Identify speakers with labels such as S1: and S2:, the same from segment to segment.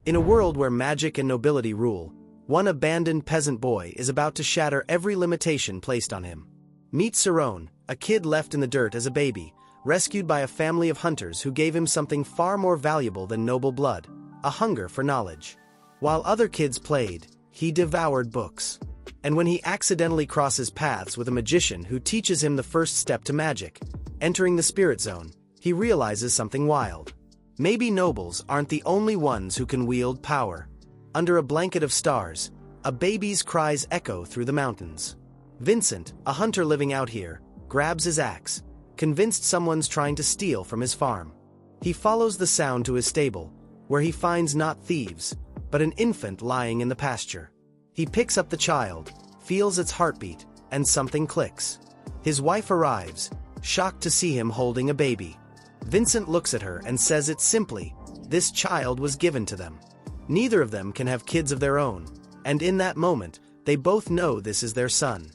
S1: In a world where magic and nobility rule, one abandoned peasant boy is about to shatter every limitation placed on him. Meet Saron, a kid left in the dirt as a baby, rescued by a family of hunters who gave him something far more valuable than noble blood, a hunger for knowledge. While other kids played, he devoured books. And when he accidentally crosses paths with a magician who teaches him the first step to magic, entering the spirit zone, he realizes something wild. Maybe nobles aren't the only ones who can wield power. Under a blanket of stars, a baby's cries echo through the mountains. Vincent, a hunter living out here, grabs his axe, convinced someone's trying to steal from his farm. He follows the sound to his stable, where he finds not thieves, but an infant lying in the pasture. He picks up the child, feels its heartbeat, and something clicks. His wife arrives, shocked to see him holding a baby. Vincent looks at her and says it simply, this child was given to them. Neither of them can have kids of their own, and in that moment, they both know this is their son.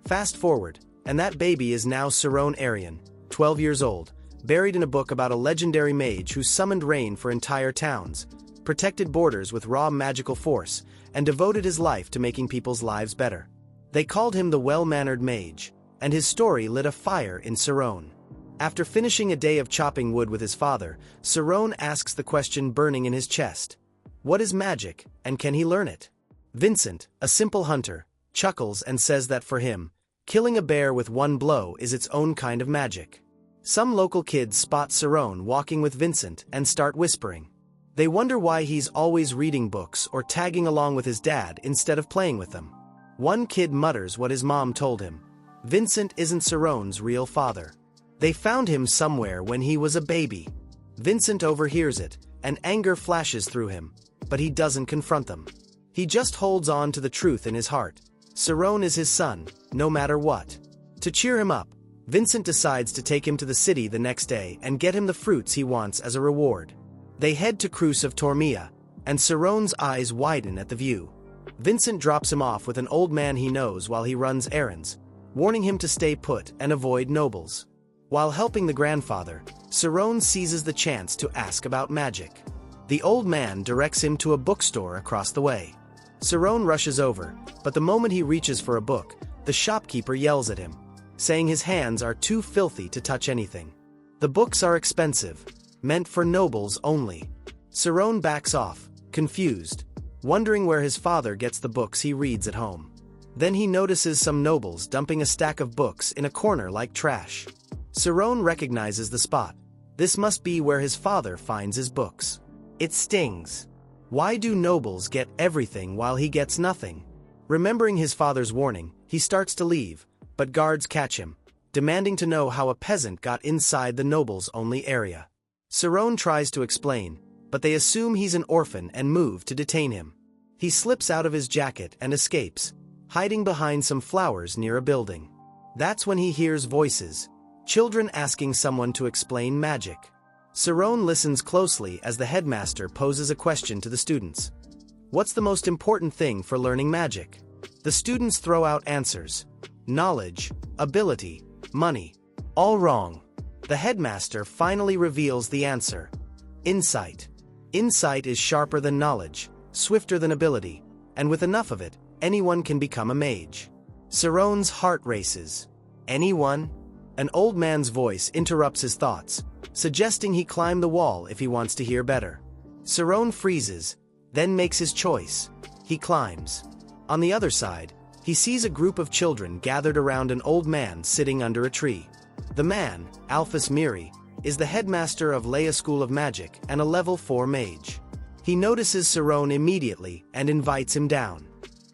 S1: Fast forward, and that baby is now Saron Arian, 12 years old, buried in a book about a legendary mage who summoned rain for entire towns, protected borders with raw magical force, and devoted his life to making people's lives better. They called him the well-mannered mage, and his story lit a fire in Saron. After finishing a day of chopping wood with his father, Saron asks the question burning in his chest. What is magic, and can he learn it? Vincent, a simple hunter, chuckles and says that for him, killing a bear with one blow is its own kind of magic. Some local kids spot Saron walking with Vincent and start whispering. They wonder why he's always reading books or tagging along with his dad instead of playing with them. One kid mutters what his mom told him. Vincent isn't Saron's real father. They found him somewhere when he was a baby. Vincent overhears it, and anger flashes through him, but he doesn't confront them. He just holds on to the truth in his heart. Saron is his son, no matter what. To cheer him up, Vincent decides to take him to the city the next day and get him the fruits he wants as a reward. They head to Cruz of Tormia, and Saron's eyes widen at the view. Vincent drops him off with an old man he knows while he runs errands, warning him to stay put and avoid nobles. While helping the grandfather, Saron seizes the chance to ask about magic. The old man directs him to a bookstore across the way. Saron rushes over, but the moment he reaches for a book, the shopkeeper yells at him, saying his hands are too filthy to touch anything. The books are expensive, meant for nobles only. Saron backs off, confused, wondering where his father gets the books he reads at home. Then he notices some nobles dumping a stack of books in a corner like trash. Saron recognizes the spot. This must be where his father finds his books. It stings. Why do nobles get everything while he gets nothing? Remembering his father's warning, he starts to leave, but guards catch him, demanding to know how a peasant got inside the nobles' only area. Saron tries to explain, but they assume he's an orphan and move to detain him. He slips out of his jacket and escapes, hiding behind some flowers near a building. That's when he hears voices, children asking someone to explain magic. Saron listens closely as the headmaster poses a question to the students. What's the most important thing for learning magic? The students throw out answers. Knowledge, ability, money. All wrong. The headmaster finally reveals the answer. Insight. Insight is sharper than knowledge, swifter than ability, and with enough of it, anyone can become a mage. Saron's heart races. Anyone? An old man's voice interrupts his thoughts, suggesting he climb the wall if he wants to hear better. Saron freezes, then makes his choice. He climbs. On the other side, he sees a group of children gathered around an old man sitting under a tree. The man, Alphys Miri, is the headmaster of Leia School of Magic and a level 4 mage. He notices Saron immediately and invites him down.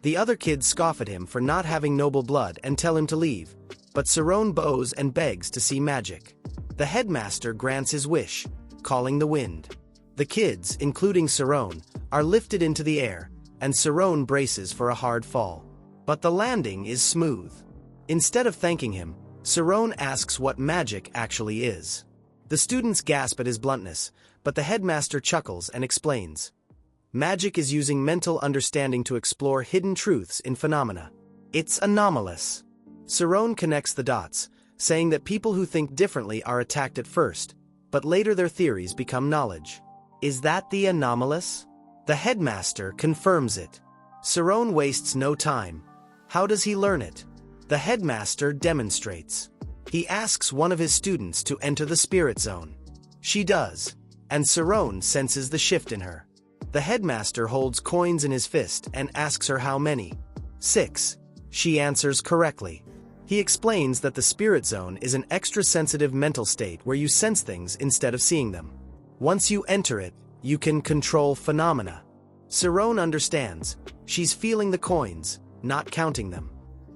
S1: The other kids scoff at him for not having noble blood and tell him to leave, but Saron bows and begs to see magic. The headmaster grants his wish, calling the wind. The kids, including Saron, are lifted into the air, and Saron braces for a hard fall. But the landing is smooth. Instead of thanking him, Saron asks what magic actually is. The students gasp at his bluntness, but the headmaster chuckles and explains. Magic is using mental understanding to explore hidden truths in phenomena. It's anomalous. Saron connects the dots, saying that people who think differently are attacked at first, but later their theories become knowledge. Is that the anomalous? The headmaster confirms it. Cerrone wastes no time. How does he learn it? The headmaster demonstrates. He asks one of his students to enter the spirit zone. She does, and Cerrone senses the shift in her. The headmaster holds coins in his fist and asks her how many. 6. She answers correctly. He explains that the spirit zone is an extra-sensitive mental state where you sense things instead of seeing them. Once you enter it, you can control phenomena. Cerrone understands. She's feeling the coins, not counting them.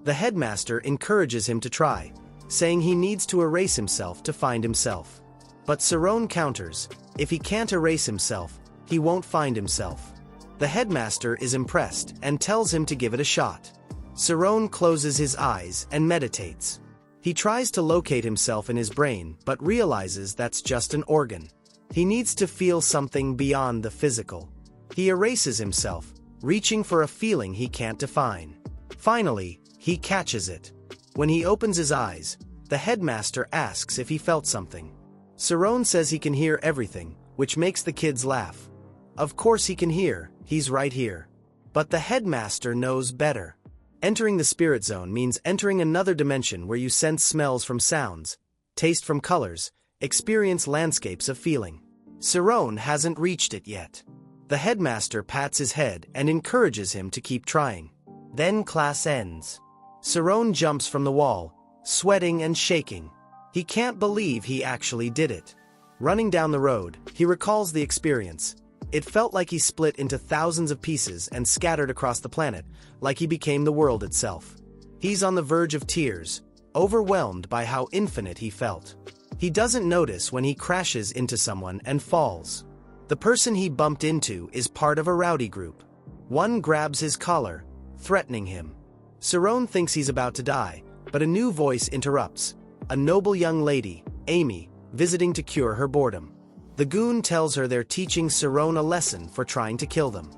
S1: The headmaster encourages him to try, saying he needs to erase himself to find himself. But Cerrone counters, if he can't erase himself, he won't find himself. The headmaster is impressed and tells him to give it a shot. Cerrone closes his eyes and meditates. He tries to locate himself in his brain but realizes that's just an organ. He needs to feel something beyond the physical. He erases himself, reaching for a feeling he can't define. Finally, he catches it. When he opens his eyes, the headmaster asks if he felt something. Cerrone says he can hear everything, which makes the kids laugh. Of course he can hear, he's right here. But the headmaster knows better. Entering the spirit zone means entering another dimension where you sense smells from sounds, taste from colors, experience landscapes of feeling. Cerrone hasn't reached it yet. The headmaster pats his head and encourages him to keep trying. Then class ends. Cerrone jumps from the wall, sweating and shaking. He can't believe he actually did it. Running down the road, he recalls the experience. It felt like he split into thousands of pieces and scattered across the planet, like he became the world itself. He's on the verge of tears, overwhelmed by how infinite he felt. He doesn't notice when he crashes into someone and falls. The person he bumped into is part of a rowdy group. One grabs his collar, threatening him. Cerrone thinks he's about to die, but a new voice interrupts. A noble young lady, Amy, visiting to cure her boredom. The goon tells her they're teaching Cerrone a lesson for trying to kill them.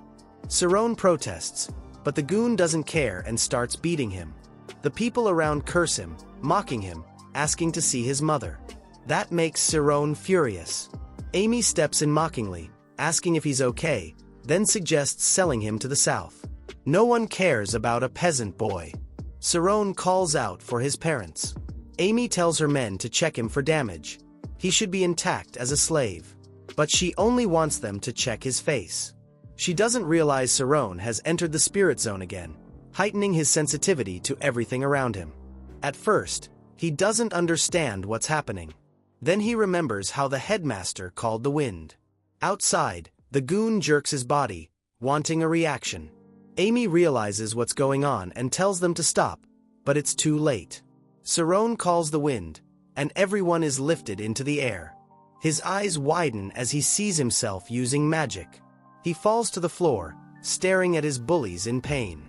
S1: Cerrone protests, but the goon doesn't care and starts beating him. The people around curse him, mocking him, asking to see his mother. That makes Cerrone furious. Amy steps in mockingly, asking if he's okay, then suggests selling him to the south. No one cares about a peasant boy. Cerrone calls out for his parents. Amy tells her men to check him for damage. He should be intact as a slave. But she only wants them to check his face. She doesn't realize Cerrone has entered the spirit zone again, heightening his sensitivity to everything around him. At first, he doesn't understand what's happening. Then he remembers how the headmaster called the wind. Outside, the goon jerks his body, wanting a reaction. Amy realizes what's going on and tells them to stop, but it's too late. Cerrone calls the wind, and everyone is lifted into the air. His eyes widen as he sees himself using magic. He falls to the floor, staring at his bullies in pain.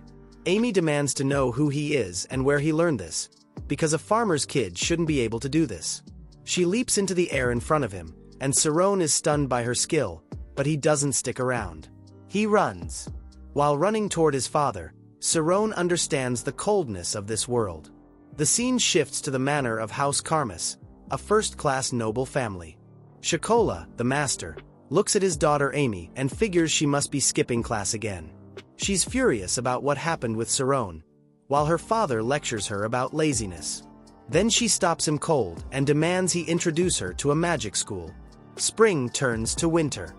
S1: Amy demands to know who he is and where he learned this, because a farmer's kid shouldn't be able to do this. She leaps into the air in front of him, and Cerrone is stunned by her skill, but he doesn't stick around. He runs. While running toward his father, Cerrone understands the coldness of this world. The scene shifts to the manor of House Karmas, a first-class noble family. Shakola, the master, looks at his daughter Amy and figures she must be skipping class again. She's furious about what happened with Cerrone, while her father lectures her about laziness. Then she stops him cold and demands he introduce her to a magic school. Spring turns to winter.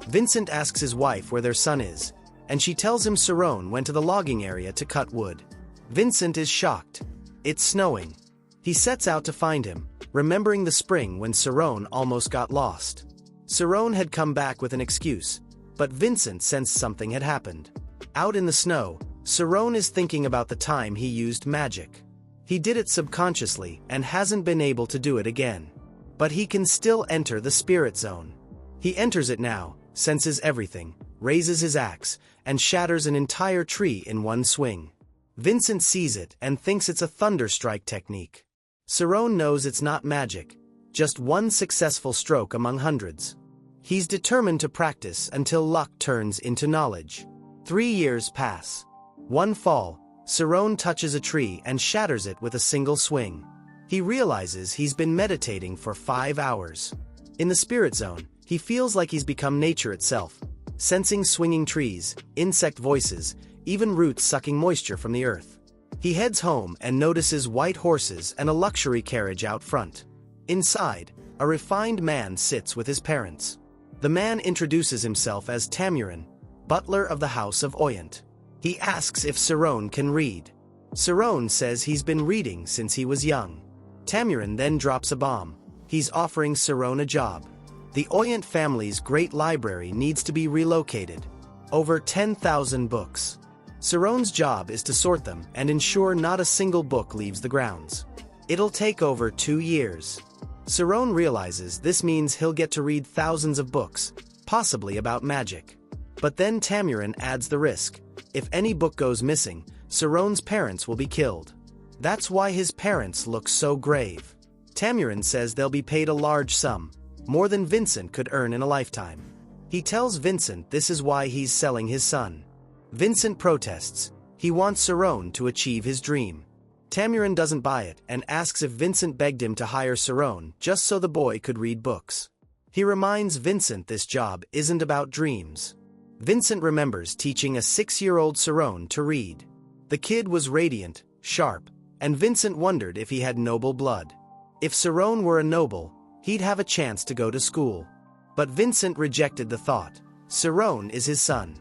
S1: Vincent asks his wife where their son is, and she tells him Cerrone went to the logging area to cut wood. Vincent is shocked. It's snowing. He sets out to find him, remembering the spring when Cerrone almost got lost. Cerrone had come back with an excuse, but Vincent sensed something had happened. Out in the snow, Cerrone is thinking about the time he used magic. He did it subconsciously and hasn't been able to do it again. But he can still enter the spirit zone. He enters it now, senses everything, raises his axe, and shatters an entire tree in one swing. Vincent sees it and thinks it's a thunder strike technique. Cerrone knows it's not magic, just one successful stroke among hundreds. He's determined to practice until luck turns into knowledge. 3 years pass. One fall, Cerrone touches a tree and shatters it with a single swing. He realizes he's been meditating for 5 hours. In the spirit zone, he feels like he's become nature itself, sensing swinging trees, insect voices, even roots sucking moisture from the earth. He heads home and notices white horses and a luxury carriage out front. Inside, a refined man sits with his parents. The man introduces himself as Tamurin, butler of the House of Oyent. He asks if Saron can read. Saron says he's been reading since he was young. Tamurin then drops a bomb. He's offering Saron a job. The Oyent family's great library needs to be relocated. Over 10,000 books. Saron's job is to sort them and ensure not a single book leaves the grounds. It'll take over 2 years. Saron realizes this means he'll get to read thousands of books, possibly about magic. But then Tamurin adds the risk. If any book goes missing, Saron's parents will be killed. That's why his parents look so grave. Tamurin says they'll be paid a large sum, more than Vincent could earn in a lifetime. He tells Vincent this is why he's selling his son. Vincent protests. He wants Saron to achieve his dream. Tamurin doesn't buy it and asks if Vincent begged him to hire Saron just so the boy could read books. He reminds Vincent this job isn't about dreams. Vincent remembers teaching a 6-year-old Saron to read. The kid was radiant, sharp, and Vincent wondered if he had noble blood. If Saron were a noble, he'd have a chance to go to school. But Vincent rejected the thought. Saron is his son.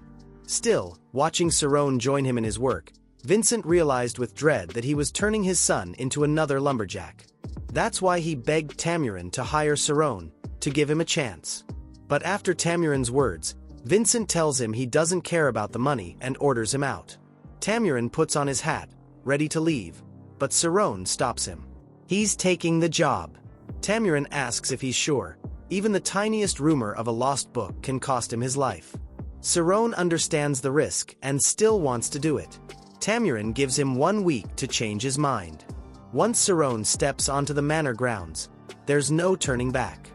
S1: Still, watching Saron join him in his work, Vincent realized with dread that he was turning his son into another lumberjack. That's why he begged Tamurin to hire Saron, to give him a chance. But after Tamurin's words, Vincent tells him he doesn't care about the money and orders him out. Tamurin puts on his hat, ready to leave, but Saron stops him. He's taking the job. Tamurin asks if he's sure. Even the tiniest rumor of a lost book can cost him his life. Saron understands the risk and still wants to do it. Tamurin gives him 1 week to change his mind. Once Saron steps onto the manor grounds, there's no turning back.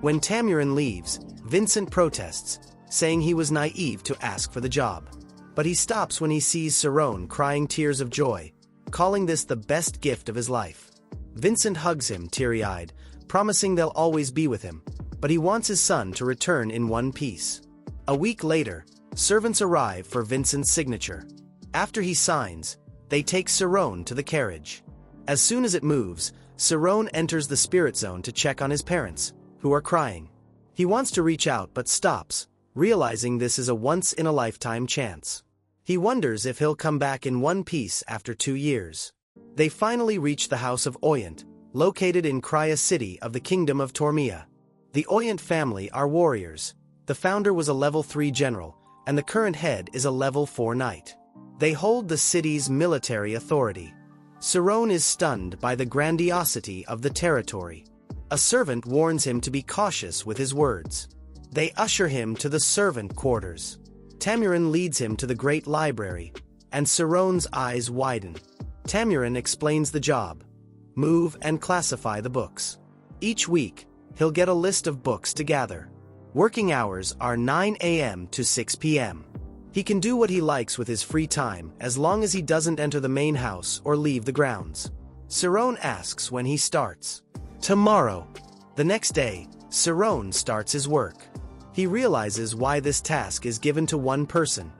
S1: When Tamurin leaves, Vincent protests, saying he was naive to ask for the job. But he stops when he sees Saron crying tears of joy, calling this the best gift of his life. Vincent hugs him teary-eyed, promising they'll always be with him, but he wants his son to return in one piece. A week later, servants arrive for Vincent's signature. After he signs, they take Saron to the carriage. As soon as it moves, Saron enters the spirit zone to check on his parents, who are crying. He wants to reach out but stops, realizing this is a once-in-a-lifetime chance. He wonders if he'll come back in one piece after 2 years. They finally reach the House of Oyent, located in Krya City of the Kingdom of Tormia. The Oyent family are warriors. The founder was a level 3 general, and the current head is a level 4 knight. They hold the city's military authority. Saron is stunned by the grandiosity of the territory. A servant warns him to be cautious with his words. They usher him to the servant quarters. Tamurin leads him to the great library, and Saron's eyes widen. Tamurin explains the job. Move and classify the books. Each week, he'll get a list of books to gather. Working hours are 9 a.m. to 6 p.m. He can do what he likes with his free time as long as he doesn't enter the main house or leave the grounds. Saron asks when he starts. Tomorrow. The next day, Saron starts his work. He realizes why this task is given to one person.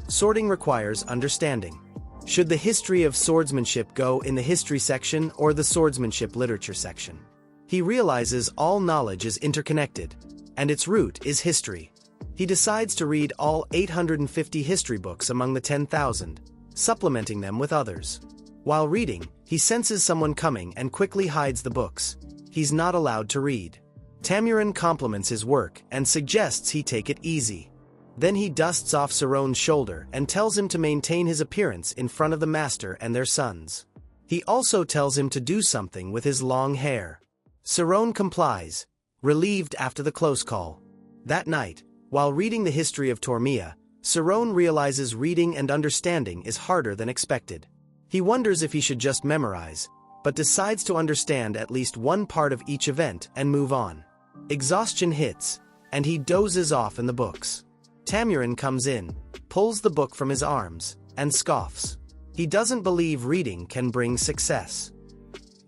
S1: Sorting requires understanding. Should the history of swordsmanship go in the history section or the swordsmanship literature section? He realizes all knowledge is interconnected, and its root is history. He decides to read all 850 history books among the 10,000, supplementing them with others. While reading, he senses someone coming and quickly hides the books. He's not allowed to read. Tamurin compliments his work and suggests he take it easy. Then he dusts off Saron's shoulder and tells him to maintain his appearance in front of the master and their sons. He also tells him to do something with his long hair. Saron complies, relieved after the close call. That night, while reading the history of Tormia, Saron realizes reading and understanding is harder than expected. He wonders if he should just memorize, but decides to understand at least one part of each event and move on. Exhaustion hits, and he dozes off in the books. Tamurin comes in, pulls the book from his arms, and scoffs. He doesn't believe reading can bring success.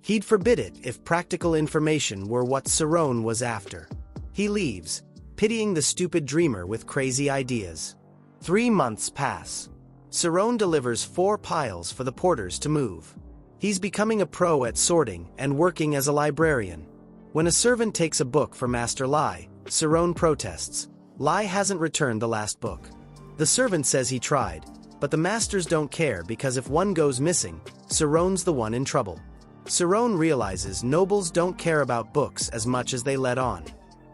S1: He'd forbid it if practical information were what Saron was after. He leaves, pitying the stupid dreamer with crazy ideas. 3 months pass. Cerrone delivers 4 piles for the porters to move. He's becoming a pro at sorting and working as a librarian. When a servant takes a book for Master Lai, Cerrone protests. Lai hasn't returned the last book. The servant says he tried, but the masters don't care because if one goes missing, Cerrone's the one in trouble. Cerrone realizes nobles don't care about books as much as they let on.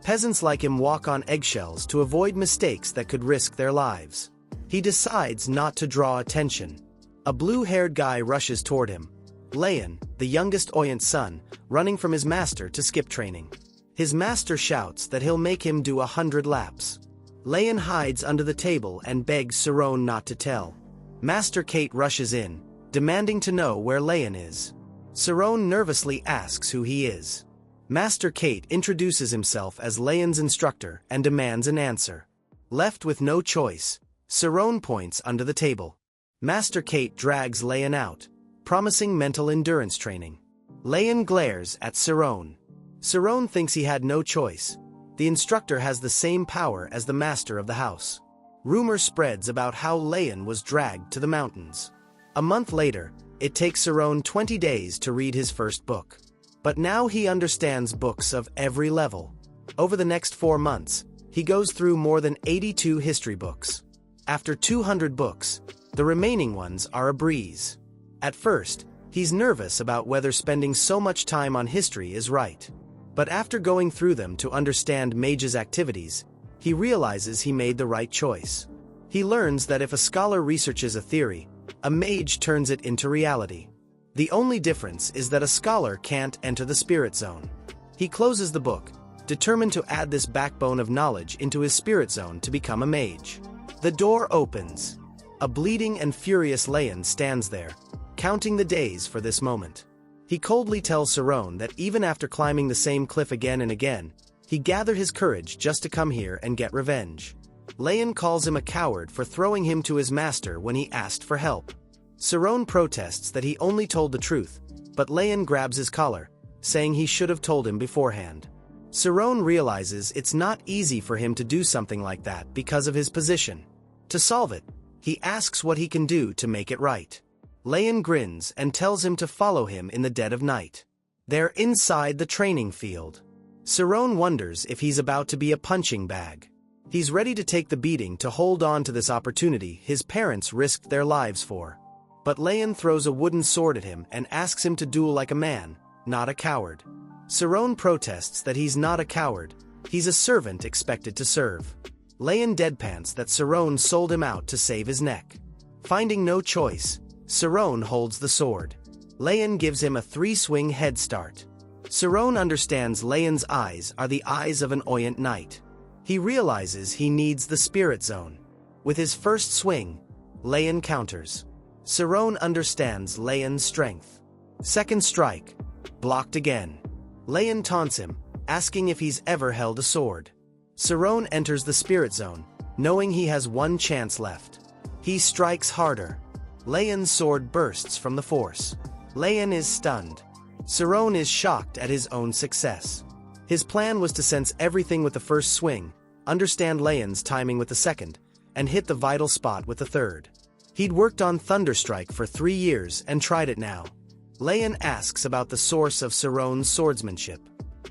S1: Peasants like him walk on eggshells to avoid mistakes that could risk their lives. He decides not to draw attention. A blue-haired guy rushes toward him. Leon, the youngest Oyent's son, running from his master to skip training. His master shouts that he'll make him do 100 laps. Leon hides under the table and begs Cerrone not to tell. Master Kate rushes in, demanding to know where Leon is. Cerrone nervously asks who he is. Master Kate introduces himself as Leon's instructor and demands an answer. Left with no choice, Cerrone points under the table. Master Kate drags Leon out, promising mental endurance training. Leon glares at Cerrone. Cerrone thinks he had no choice. The instructor has the same power as the master of the house. Rumor spreads about how Leon was dragged to the mountains. A month later, it takes Cerrone 20 days to read his first book. But now he understands books of every level. Over the next 4 months, he goes through more than 82 history books. After 200 books, the remaining ones are a breeze. At first, he's nervous about whether spending so much time on history is right. But after going through them to understand Mage's activities, he realizes he made the right choice. He learns that if a scholar researches a theory, a mage turns it into reality. The only difference is that a scholar can't enter the spirit zone. He closes the book, determined to add this backbone of knowledge into his spirit zone to become a mage. The door opens. A bleeding and furious Leon stands there, counting the days for this moment. He coldly tells Cerrone that even after climbing the same cliff again and again, he gathered his courage just to come here and get revenge. Leon calls him a coward for throwing him to his master when he asked for help. Cerrone protests that he only told the truth, but Leon grabs his collar, saying he should have told him beforehand. Cerrone realizes it's not easy for him to do something like that because of his position. To solve it, he asks what he can do to make it right. Leon grins and tells him to follow him in the dead of night. They're inside the training field. Cerrone wonders if he's about to be a punching bag. He's ready to take the beating to hold on to this opportunity his parents risked their lives for. But Leon throws a wooden sword at him and asks him to duel like a man, not a coward. Cerrone protests that he's not a coward, he's a servant expected to serve. Leon deadpans that Cerrone sold him out to save his neck. Finding no choice, Cerrone holds the sword. Leon gives him a 3-swing head start. Cerrone understands Leon's eyes are the eyes of an Oyent knight. He realizes he needs the spirit zone. With his first swing, Leon counters. Cerrone understands Leon's strength. Second strike, blocked again. Leon taunts him, asking if he's ever held a sword. Cerrone enters the spirit zone, knowing he has one chance left. He strikes harder. Leon's sword bursts from the force. Leon is stunned. Cerrone is shocked at his own success. His plan was to sense everything with the first swing, understand Leon's timing with the second, and hit the vital spot with the third. He'd worked on Thunderstrike for 3 years and tried it now. Leon asks about the source of Cerrone's swordsmanship.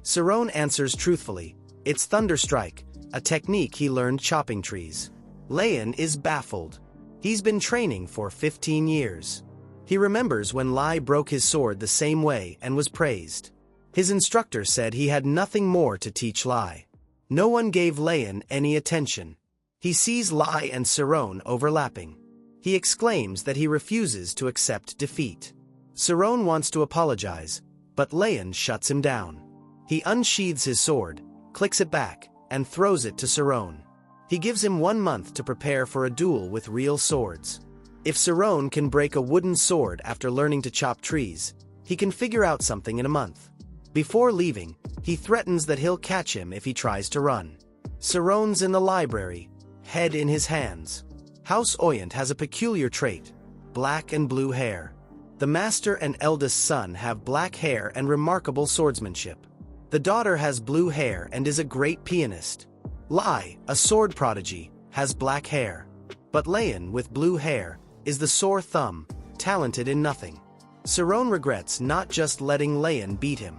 S1: Cerrone answers truthfully, it's Thunderstrike, a technique he learned chopping trees. Leon is baffled. He's been training for 15 years. He remembers when Lai broke his sword the same way and was praised. His instructor said he had nothing more to teach Lai. No one gave Leon any attention. He sees Lai and Cerrone overlapping. He exclaims that he refuses to accept defeat. Cerrone wants to apologize, but Leon shuts him down. He unsheathes his sword, clicks it back, and throws it to Cerrone. He gives him 1 month to prepare for a duel with real swords. If Cerrone can break a wooden sword after learning to chop trees, he can figure out something in a month. Before leaving, he threatens that he'll catch him if he tries to run. Cerrone's in the library, head in his hands. House Oyent has a peculiar trait, black and blue hair. The master and eldest son have black hair and remarkable swordsmanship. The daughter has blue hair and is a great pianist. Lai, a sword prodigy, has black hair. But Leon, with blue hair, is the sore thumb, talented in nothing. Cerrone regrets not just letting Leon beat him.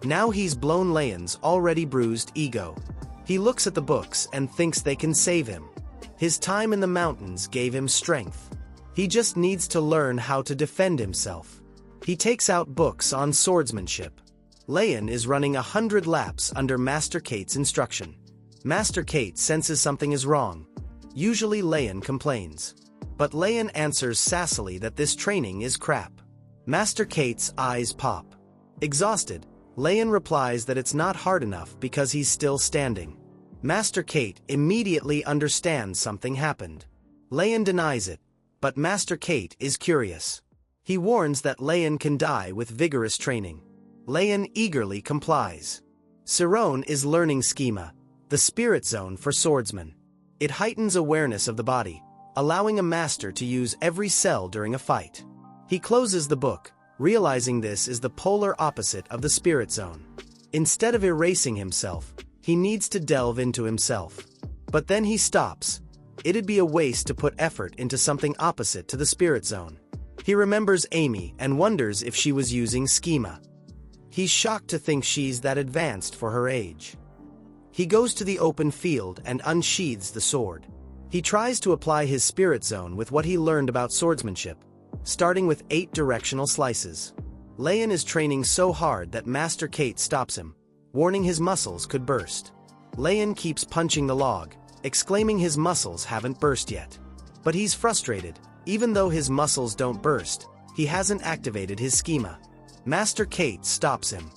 S1: Now he's blown Leon's already bruised ego. He looks at the books and thinks they can save him. His time in the mountains gave him strength. He just needs to learn how to defend himself. He takes out books on swordsmanship. Leon is running 100 laps under Master Kate's instruction. Master Kate senses something is wrong. Usually Leon complains. But Leon answers sassily that this training is crap. Master Kate's eyes pop. Exhausted, Leon replies that it's not hard enough because he's still standing. Master Kate immediately understands something happened. Leon denies it, but Master Kate is curious. He warns that Leon can die with vigorous training. Leon eagerly complies. Cerrone is learning schema, the spirit zone for swordsmen. It heightens awareness of the body, allowing a master to use every cell during a fight. He closes the book, realizing this is the polar opposite of the spirit zone. Instead of erasing himself, he needs to delve into himself. But then he stops. It'd be a waste to put effort into something opposite to the spirit zone. He remembers Amy and wonders if she was using schema. He's shocked to think she's that advanced for her age. He goes to the open field and unsheathes the sword. He tries to apply his spirit zone with what he learned about swordsmanship, starting with 8 directional slices. Leon is training so hard that Master Kate stops him, warning his muscles could burst. Leon keeps punching the log, exclaiming his muscles haven't burst yet. But he's frustrated. Even though his muscles don't burst, he hasn't activated his schema. Master Kate stops him.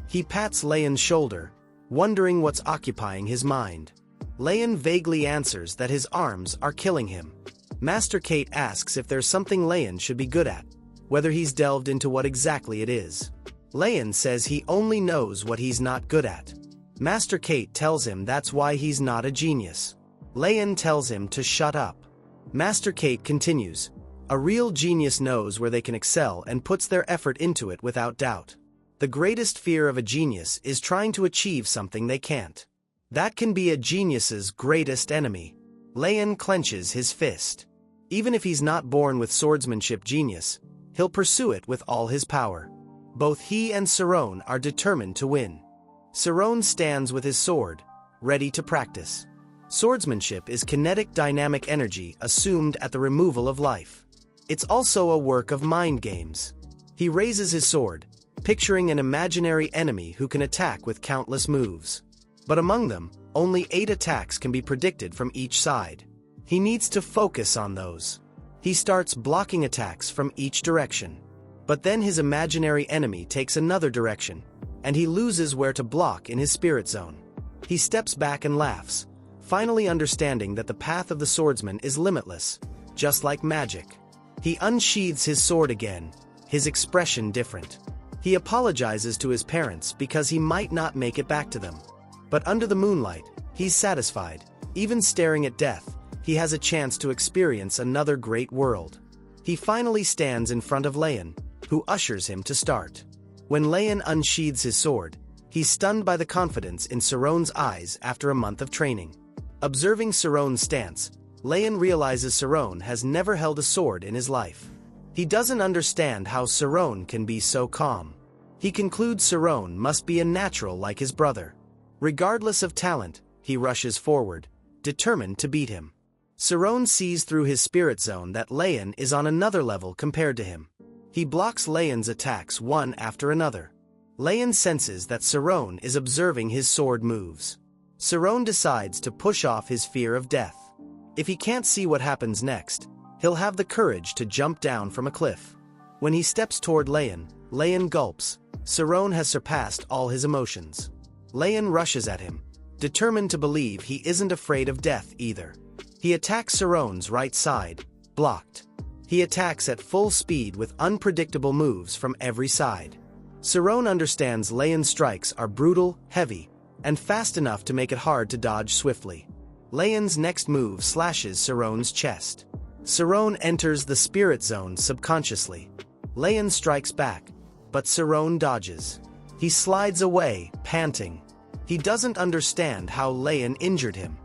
S1: He pats Leon's shoulder, wondering what's occupying his mind. Leon vaguely answers that his arms are killing him. Master Kate asks if there's something Leon should be good at, whether he's delved into what exactly it is. Leon says he only knows what he's not good at. Master Kate tells him that's why he's not a genius. Leon tells him to shut up. Master Kate continues, a real genius knows where they can excel and puts their effort into it without doubt. The greatest fear of a genius is trying to achieve something they can't. That can be a genius's greatest enemy. Leon clenches his fist. Even if he's not born with swordsmanship genius, he'll pursue it with all his power. Both he and Cerrone are determined to win. Cerrone stands with his sword, ready to practice. Swordsmanship is kinetic dynamic energy assumed at the removal of life. It's also a work of mind games. He raises his sword, picturing an imaginary enemy who can attack with countless moves. But among them, only 8 attacks can be predicted from each side. He needs to focus on those. He starts blocking attacks from each direction. But then his imaginary enemy takes another direction, and he loses where to block in his spirit zone. He steps back and laughs, finally understanding that the path of the swordsman is limitless, just like magic. He unsheathes his sword again, his expression different. He apologizes to his parents because he might not make it back to them. But under the moonlight, he's satisfied. Even staring at death, he has a chance to experience another great world. He finally stands in front of Leon, who ushers him to start. When Leon unsheathes his sword, he's stunned by the confidence in Cerrone's eyes after a month of training. Observing Cerrone's stance, Leon realizes Cerrone has never held a sword in his life. He doesn't understand how Cerrone can be so calm. He concludes Cerrone must be a natural like his brother. Regardless of talent, he rushes forward, determined to beat him. Cerrone sees through his spirit zone that Leon is on another level compared to him. He blocks Leon's attacks one after another. Leon senses that Cerrone is observing his sword moves. Cerrone decides to push off his fear of death. If he can't see what happens next, he'll have the courage to jump down from a cliff. When he steps toward Leon, Leon gulps. Cerrone has surpassed all his emotions. Leon rushes at him, determined to believe he isn't afraid of death either. He attacks Cerrone's right side, blocked. He attacks at full speed with unpredictable moves from every side. Cerrone understands Leon's strikes are brutal, heavy, and fast enough to make it hard to dodge swiftly. Leon's next move slashes Cerrone's chest. Cerrone enters the spirit zone subconsciously. Leon strikes back, but Cerrone dodges. He slides away, panting. He doesn't understand how Leon injured him.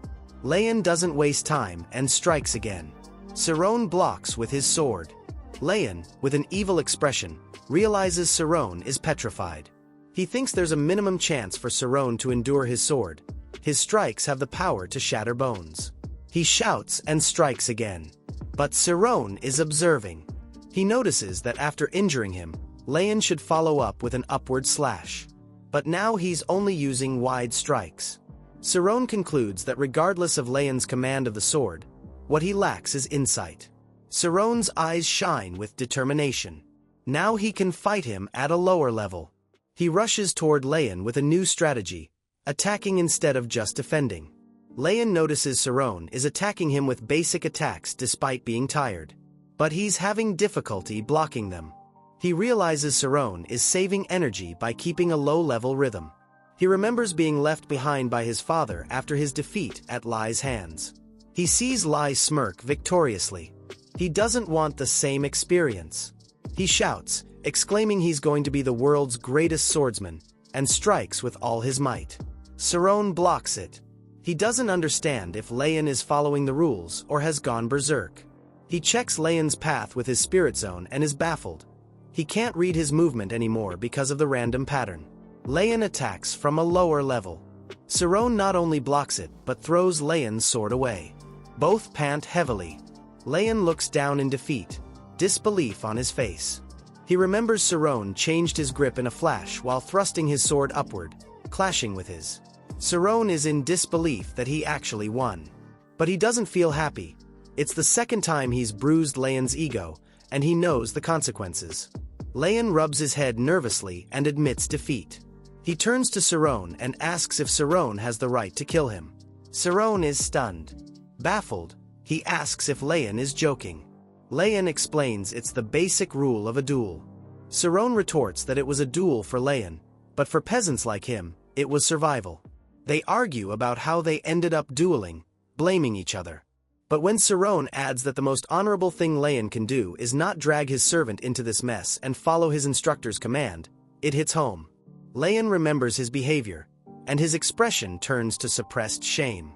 S1: Leon doesn't waste time and strikes again. Cerrone blocks with his sword. Leon, with an evil expression, realizes Cerrone is petrified. He thinks there's a minimum chance for Cerrone to endure his sword. His strikes have the power to shatter bones. He shouts and strikes again. But Cerrone is observing. He notices that after injuring him, Leon should follow up with an upward slash. But now he's only using wide strikes. Cerrone concludes that regardless of Leon's command of the sword, what he lacks is insight. Cerrone's eyes shine with determination. Now he can fight him at a lower level. He rushes toward Leon with a new strategy, attacking instead of just defending. Leon notices Cerrone is attacking him with basic attacks despite being tired. But he's having difficulty blocking them. He realizes Cerrone is saving energy by keeping a low-level rhythm. He remembers being left behind by his father after his defeat at Lai's hands. He sees Lai smirk victoriously. He doesn't want the same experience. He shouts, exclaiming he's going to be the world's greatest swordsman, and strikes with all his might. Cerrone blocks it. He doesn't understand if Leon is following the rules or has gone berserk. He checks Leon's path with his spirit zone and is baffled. He can't read his movement anymore because of the random pattern. Leon attacks from a lower level. Cerrone not only blocks it but throws Leon's sword away. Both pant heavily. Leon looks down in defeat, disbelief on his face. He remembers Cerrone changed his grip in a flash while thrusting his sword upward, clashing with his. Cerrone is in disbelief that he actually won. But he doesn't feel happy. It's the second time he's bruised Leon's ego, and he knows the consequences. Leon rubs his head nervously and admits defeat. He turns to Cerrone and asks if Cerrone has the right to kill him. Cerrone is stunned. Baffled, he asks if Leon is joking. Leon explains it's the basic rule of a duel. Cerrone retorts that it was a duel for Leon, but for peasants like him, it was survival. They argue about how they ended up dueling, blaming each other. But when Cerrone adds that the most honorable thing Leon can do is not drag his servant into this mess and follow his instructor's command, it hits home. Leon remembers his behavior, and his expression turns to suppressed shame.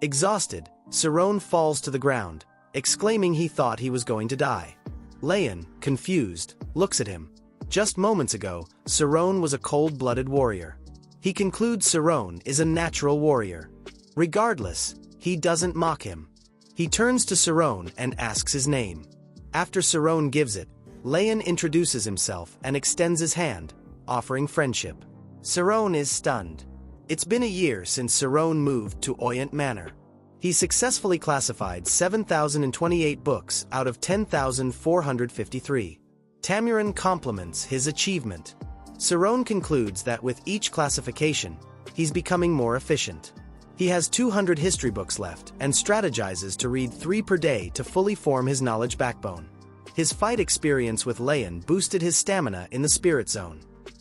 S1: Exhausted, Cerrone falls to the ground, exclaiming he thought he was going to die. Leon, confused, looks at him. Just moments ago, Cerrone was a cold-blooded warrior. He concludes Cerrone is a natural warrior. Regardless, he doesn't mock him. He turns to Cerrone and asks his name. After Cerrone gives it, Leon introduces himself and extends his hand, offering friendship. Cerrone is stunned. It's been a year since Cerrone moved to Oyant Manor. He successfully classified 7,028 books out of 10,453. Tamuran compliments his achievement. Cerrone concludes that with each classification, he's becoming more efficient. He has 200 history books left and strategizes to read 3 per day to fully form his knowledge backbone. His fight experience with Leon boosted his stamina in the spirit zone.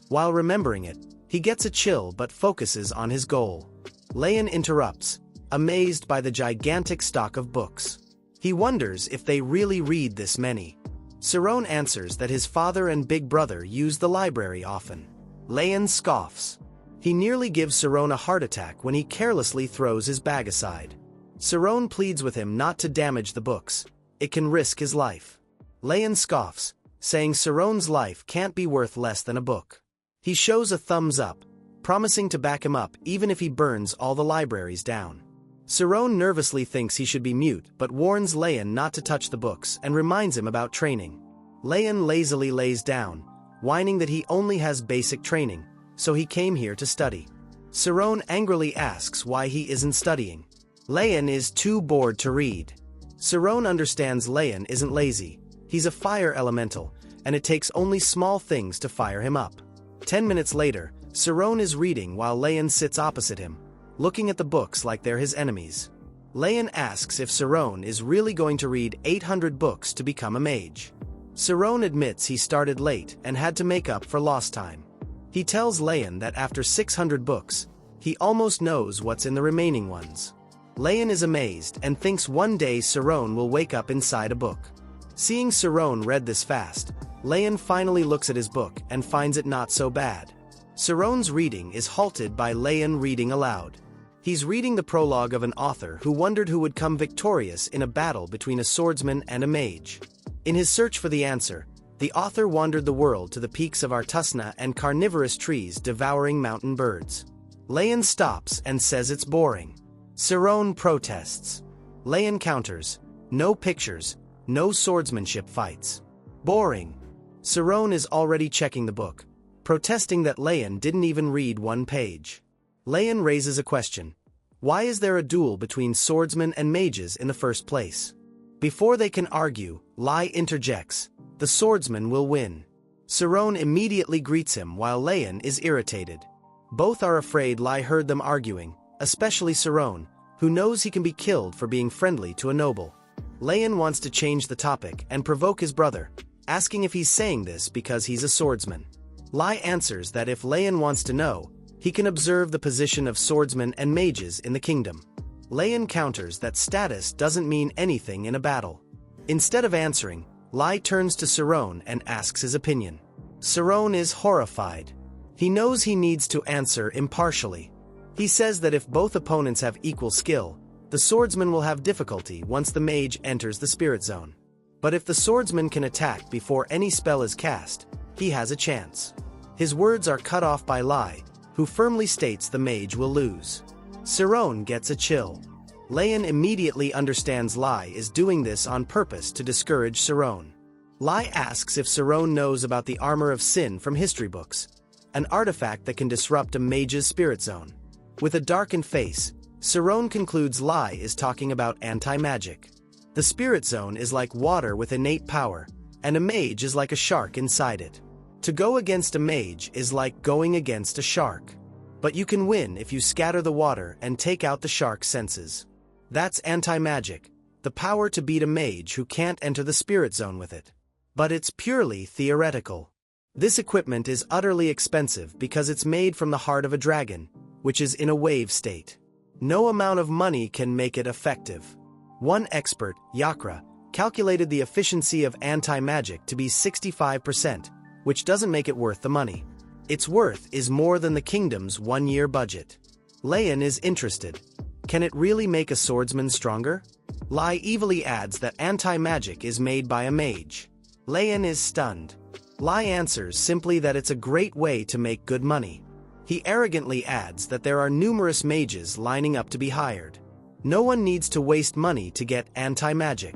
S1: While remembering it, he gets a chill but focuses on his goal. Leon interrupts, amazed by the gigantic stock of books. He wonders if they really read this many. Cerrone answers that his father and big brother use the library often. Leon scoffs. He nearly gives Cerrone a heart attack when he carelessly throws his bag aside. Cerrone pleads with him not to damage the books. It can risk his life. Leon scoffs, saying Cerrone's life can't be worth less than a book. He shows a thumbs up, promising to back him up even if he burns all the libraries down. Cerrone nervously thinks he should be mute but warns Leon not to touch the books and reminds him about training. Leon lazily lays down, whining that he only has basic training, so he came here to study. Cerrone angrily asks why he isn't studying. Leon is too bored to read. Cerrone understands Leon isn't lazy. He's a fire elemental, and it takes only small things to fire him up. 10 minutes later, Cerrone is reading while Leon sits opposite him, looking at the books like they're his enemies. Leon asks if Cerrone is really going to read 800 books to become a mage. Cerrone admits he started late and had to make up for lost time. He tells Leon that after 600 books, he almost knows what's in the remaining ones. Leon is amazed and thinks one day Cerrone will wake up inside a book. Seeing Cerrone read this fast, Leon finally looks at his book and finds it not so bad. Saron's reading is halted by Leon reading aloud. He's reading the prologue of an author who wondered who would come victorious in a battle between a swordsman and a mage. In his search for the answer, the author wandered the world to the peaks of Artusna and carnivorous trees devouring mountain birds. Leon stops and says it's boring. Saron protests. Leon counters, no pictures, no swordsmanship fights. Boring. Saron is already checking the book, protesting that Leon didn't even read one page. Leon raises a question. Why is there a duel between swordsmen and mages in the first place? Before they can argue, Lai interjects. The swordsman will win. Saron immediately greets him while Leon is irritated. Both are afraid Lai heard them arguing, especially Saron, who knows he can be killed for being friendly to a noble. Leon wants to change the topic and provoke his brother, asking if he's saying this because he's a swordsman. Lai answers that if Leon wants to know, he can observe the position of swordsmen and mages in the kingdom. Leon counters that status doesn't mean anything in a battle. Instead of answering, Lai turns to Saron and asks his opinion. Saron is horrified. He knows he needs to answer impartially. He says that if both opponents have equal skill, the swordsman will have difficulty once the mage enters the spirit zone. But if the swordsman can attack before any spell is cast, he has a chance. His words are cut off by Lai, who firmly states the mage will lose. Saron gets a chill. Leon immediately understands Lai is doing this on purpose to discourage Saron. Lai asks if Saron knows about the Armor of Sin from history books, an artifact that can disrupt a mage's spirit zone. With a darkened face, Saron concludes Lai is talking about anti-magic. The spirit zone is like water with innate power, and a mage is like a shark inside it. To go against a mage is like going against a shark. But you can win if you scatter the water and take out the shark's senses. That's anti-magic, the power to beat a mage who can't enter the spirit zone with it. But it's purely theoretical. This equipment is utterly expensive because it's made from the heart of a dragon, which is in a wave state. No amount of money can make it effective. One expert, Yakra, calculated the efficiency of anti-magic to be 65%, which doesn't make it worth the money. Its worth is more than the kingdom's one-year budget. Leon is interested. Can it really make a swordsman stronger? Lai evilly adds that anti-magic is made by a mage. Leon is stunned. Lai answers simply that it's a great way to make good money. He arrogantly adds that there are numerous mages lining up to be hired. No one needs to waste money to get anti-magic.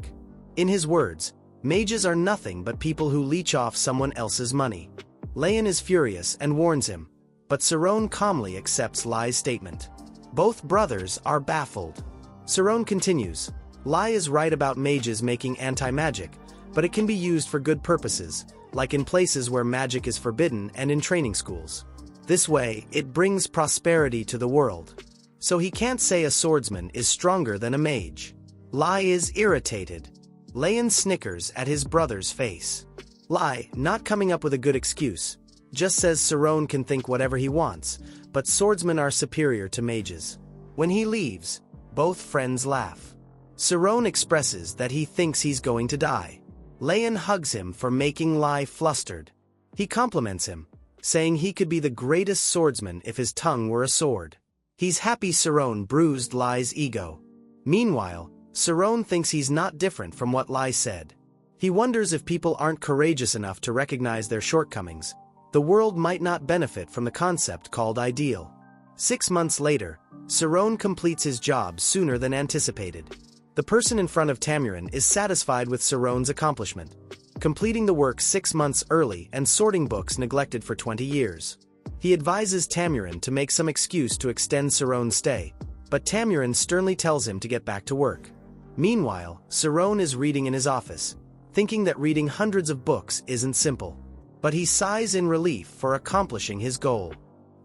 S1: In his words, mages are nothing but people who leech off someone else's money. Leon is furious and warns him, but Saron calmly accepts Lai's statement. Both brothers are baffled. Saron continues, Lai is right about mages making anti-magic, but it can be used for good purposes, like in places where magic is forbidden and in training schools. This way, it brings prosperity to the world. So he can't say a swordsman is stronger than a mage. Lai is irritated. Leon snickers at his brother's face. Lai, not coming up with a good excuse, just says Saron can think whatever he wants, but swordsmen are superior to mages. When he leaves, both friends laugh. Saron expresses that he thinks he's going to die. Leon hugs him for making Lai flustered. He compliments him, saying he could be the greatest swordsman if his tongue were a sword. He's happy Saron bruised Lai's ego. Meanwhile, Saron thinks he's not different from what Lai said. He wonders if people aren't courageous enough to recognize their shortcomings. The world might not benefit from the concept called ideal. 6 months later, Saron completes his job sooner than anticipated. The person in front of Tamurin is satisfied with Saron's accomplishment, completing the work 6 months early and sorting books neglected for 20 years. He advises Tamurin to make some excuse to extend Saron's stay, but Tamurin sternly tells him to get back to work. Meanwhile, Saron is reading in his office, thinking that reading hundreds of books isn't simple. But he sighs in relief for accomplishing his goal.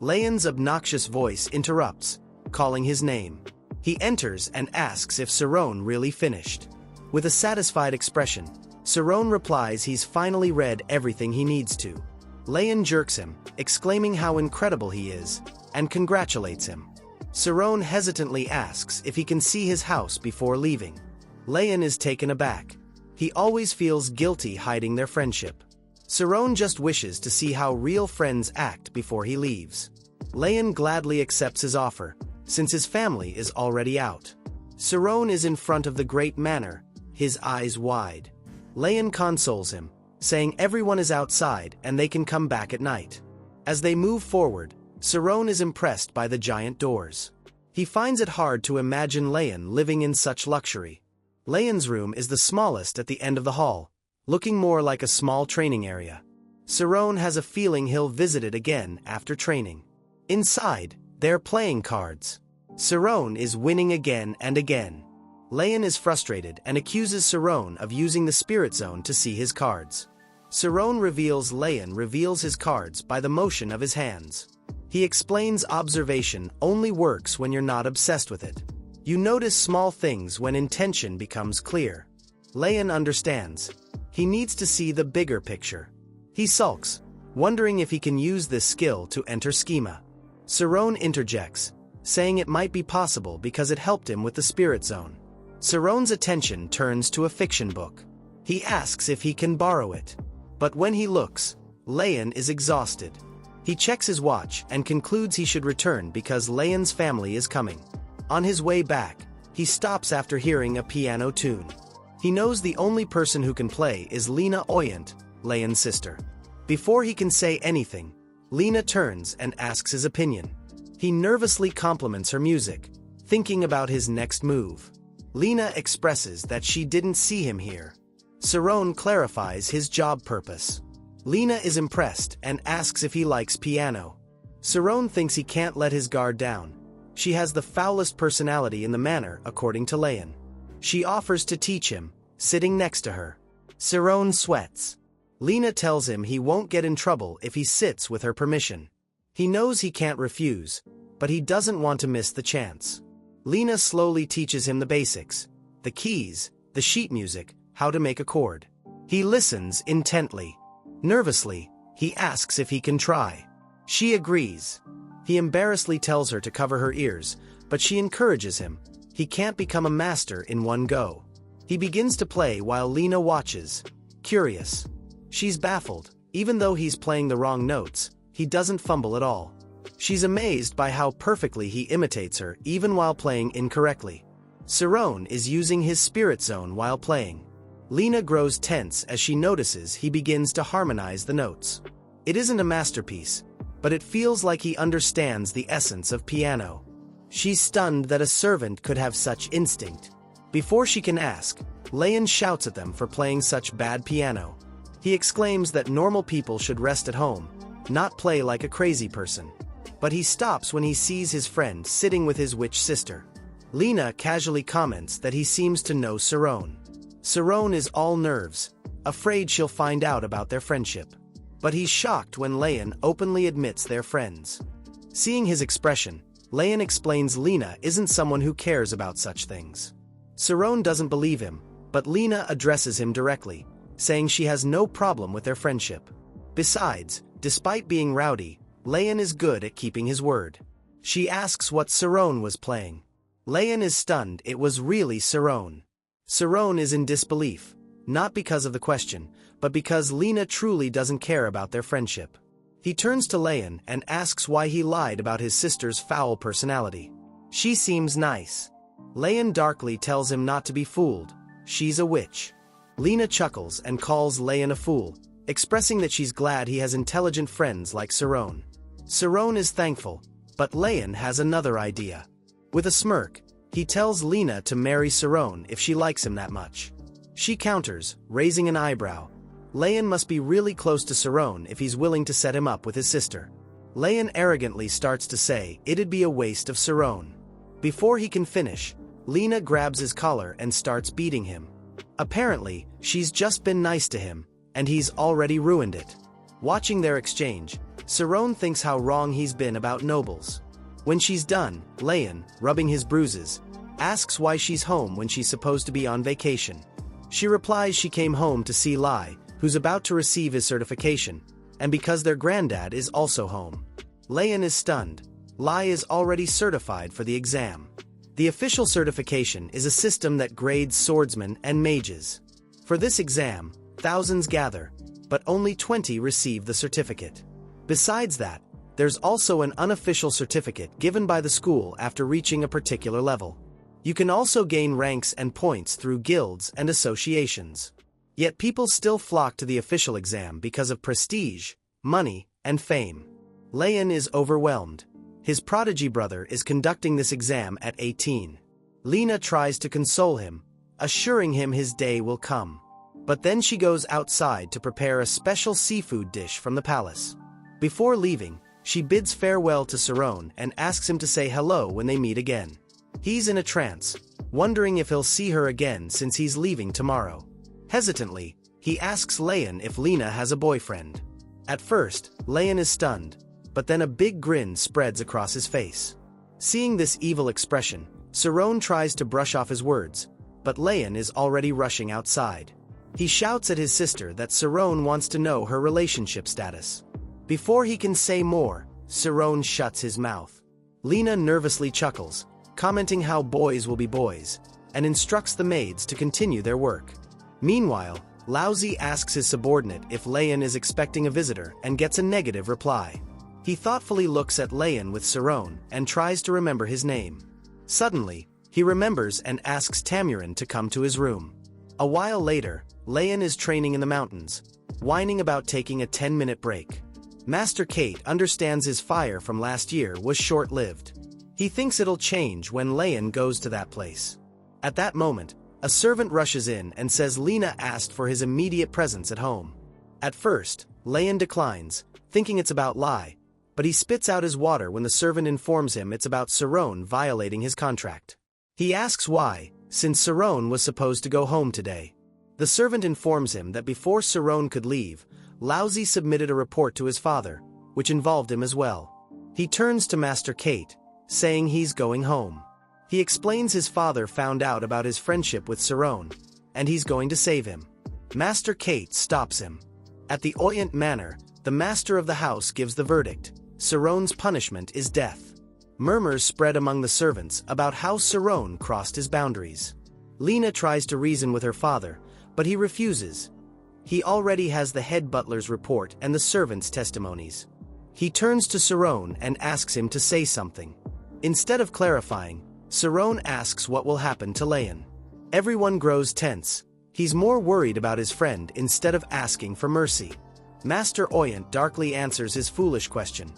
S1: Leon's obnoxious voice interrupts, calling his name. He enters and asks if Saron really finished. With a satisfied expression, Saron replies he's finally read everything he needs to. Leon jerks him, exclaiming how incredible he is, and congratulates him. Saron hesitantly asks if he can see his house before leaving. Leon is taken aback. He always feels guilty hiding their friendship. Saron just wishes to see how real friends act before he leaves. Leon gladly accepts his offer, since his family is already out. Saron is in front of the great manor, his eyes wide. Leon consoles him, saying everyone is outside and they can come back at night. As they move forward, Saron is impressed by the giant doors. He finds it hard to imagine Leon living in such luxury. Leon's room is the smallest at the end of the hall, looking more like a small training area. Saron has a feeling he'll visit it again after training. Inside, they're playing cards. Saron is winning again and again. Leon is frustrated and accuses Saron of using the spirit zone to see his cards. Saron reveals Leon reveals his cards by the motion of his hands. He explains observation only works when you're not obsessed with it. You notice small things when intention becomes clear. Leon understands. He needs to see the bigger picture. He sulks, wondering if he can use this skill to enter schema. Saron interjects, saying it might be possible because it helped him with the spirit zone. Saron's attention turns to a fiction book. He asks if he can borrow it. But when he looks, Leon is exhausted. He checks his watch and concludes he should return because Leon's family is coming. On his way back, he stops after hearing a piano tune. He knows the only person who can play is Lena Oyent, Leon's sister. Before he can say anything, Lena turns and asks his opinion. He nervously compliments her music, thinking about his next move. Lena expresses that she didn't see him here. Saron clarifies his job purpose. Lena is impressed and asks if he likes piano. Saron thinks he can't let his guard down. She has the foulest personality in the manor, according to Leon. She offers to teach him, sitting next to her. Saron sweats. Lena tells him he won't get in trouble if he sits with her permission. He knows he can't refuse, but he doesn't want to miss the chance. Lena slowly teaches him the basics, the keys, the sheet music, how to make a chord. He listens intently. Nervously, he asks if he can try. She agrees. He embarrassedly tells her to cover her ears, but she encourages him. He can't become a master in one go. He begins to play while Lena watches, curious. She's baffled. Even though he's playing the wrong notes, he doesn't fumble at all. She's amazed by how perfectly he imitates her even while playing incorrectly. Saron is using his spirit zone while playing. Lena grows tense as she notices he begins to harmonize the notes. It isn't a masterpiece, but it feels like he understands the essence of piano. She's stunned that a servant could have such instinct. Before she can ask, Leon shouts at them for playing such bad piano. He exclaims that normal people should rest at home, not play like a crazy person. But he stops when he sees his friend sitting with his witch sister. Lena casually comments that he seems to know Saron. Saron is all nerves, afraid she'll find out about their friendship. But he's shocked when Leon openly admits they're friends. Seeing his expression, Leon explains Lena isn't someone who cares about such things. Saron doesn't believe him, but Lena addresses him directly, saying she has no problem with their friendship. Besides, despite being rowdy, Leon is good at keeping his word. She asks what Saron was playing. Leon is stunned it was really Saron. Saron is in disbelief, not because of the question, but because Lena truly doesn't care about their friendship. He turns to Leon and asks why he lied about his sister's foul personality. She seems nice. Leon darkly tells him not to be fooled. She's a witch. Lena chuckles and calls Leon a fool, expressing that she's glad he has intelligent friends like Saron. Saron is thankful, but Leon has another idea. With a smirk, he tells Lena to marry Saron if she likes him that much. She counters, raising an eyebrow. Leon must be really close to Saron if he's willing to set him up with his sister. Leon arrogantly starts to say it'd be a waste of Saron. Before he can finish, Lena grabs his collar and starts beating him. Apparently, she's just been nice to him, and he's already ruined it. Watching their exchange, Saron thinks how wrong he's been about nobles. When she's done, Leon, rubbing his bruises, asks why she's home when she's supposed to be on vacation. She replies she came home to see Lai, who's about to receive his certification, and because their granddad is also home. Leon is stunned. Lai is already certified for the exam. The official certification is a system that grades swordsmen and mages. For this exam, thousands gather, but only 20 receive the certificate. Besides that, there's also an unofficial certificate given by the school after reaching a particular level. You can also gain ranks and points through guilds and associations. Yet people still flock to the official exam because of prestige, money, and fame. Leon is overwhelmed. His prodigy brother is conducting this exam at 18. Lena tries to console him, assuring him his day will come. But then she goes outside to prepare a special seafood dish from the palace. Before leaving, she bids farewell to Cerrone and asks him to say hello when they meet again. He's in a trance, wondering if he'll see her again since he's leaving tomorrow. Hesitantly, he asks Leon if Lena has a boyfriend. At first, Leon is stunned, but then a big grin spreads across his face. Seeing this evil expression, Cerrone tries to brush off his words, but Leon is already rushing outside. He shouts at his sister that Cerrone wants to know her relationship status. Before he can say more, Cerrone shuts his mouth. Lena nervously chuckles, commenting how boys will be boys, and instructs the maids to continue their work. Meanwhile, Laozi asks his subordinate if Leon is expecting a visitor and gets a negative reply. He thoughtfully looks at Leon with Cerrone and tries to remember his name. Suddenly, he remembers and asks Tamurin to come to his room. A while later, Leon is training in the mountains, whining about taking a 10-minute break. Master Kate understands his fire from last year was short-lived. He thinks it'll change when Leon goes to that place. At that moment, a servant rushes in and says Lena asked for his immediate presence at home. At first, Leon declines, thinking it's about Lai, but he spits out his water when the servant informs him it's about Cerrone violating his contract. He asks why, since Cerrone was supposed to go home today. The servant informs him that before Cerrone could leave, Laozi submitted a report to his father, which involved him as well. He turns to Master Kate, saying he's going home. He explains his father found out about his friendship with Cerrone, and he's going to save him. Master Kate stops him. At the Orient Manor, the master of the house gives the verdict: Cerrone's punishment is death. Murmurs spread among the servants about how Cerrone crossed his boundaries. Lena tries to reason with her father, but he refuses. He already has the head butler's report and the servants' testimonies. He turns to Cerrone and asks him to say something. Instead of clarifying, Cerrone asks what will happen to Leon. Everyone grows tense. He's more worried about his friend instead of asking for mercy. Master Oyent darkly answers his foolish question.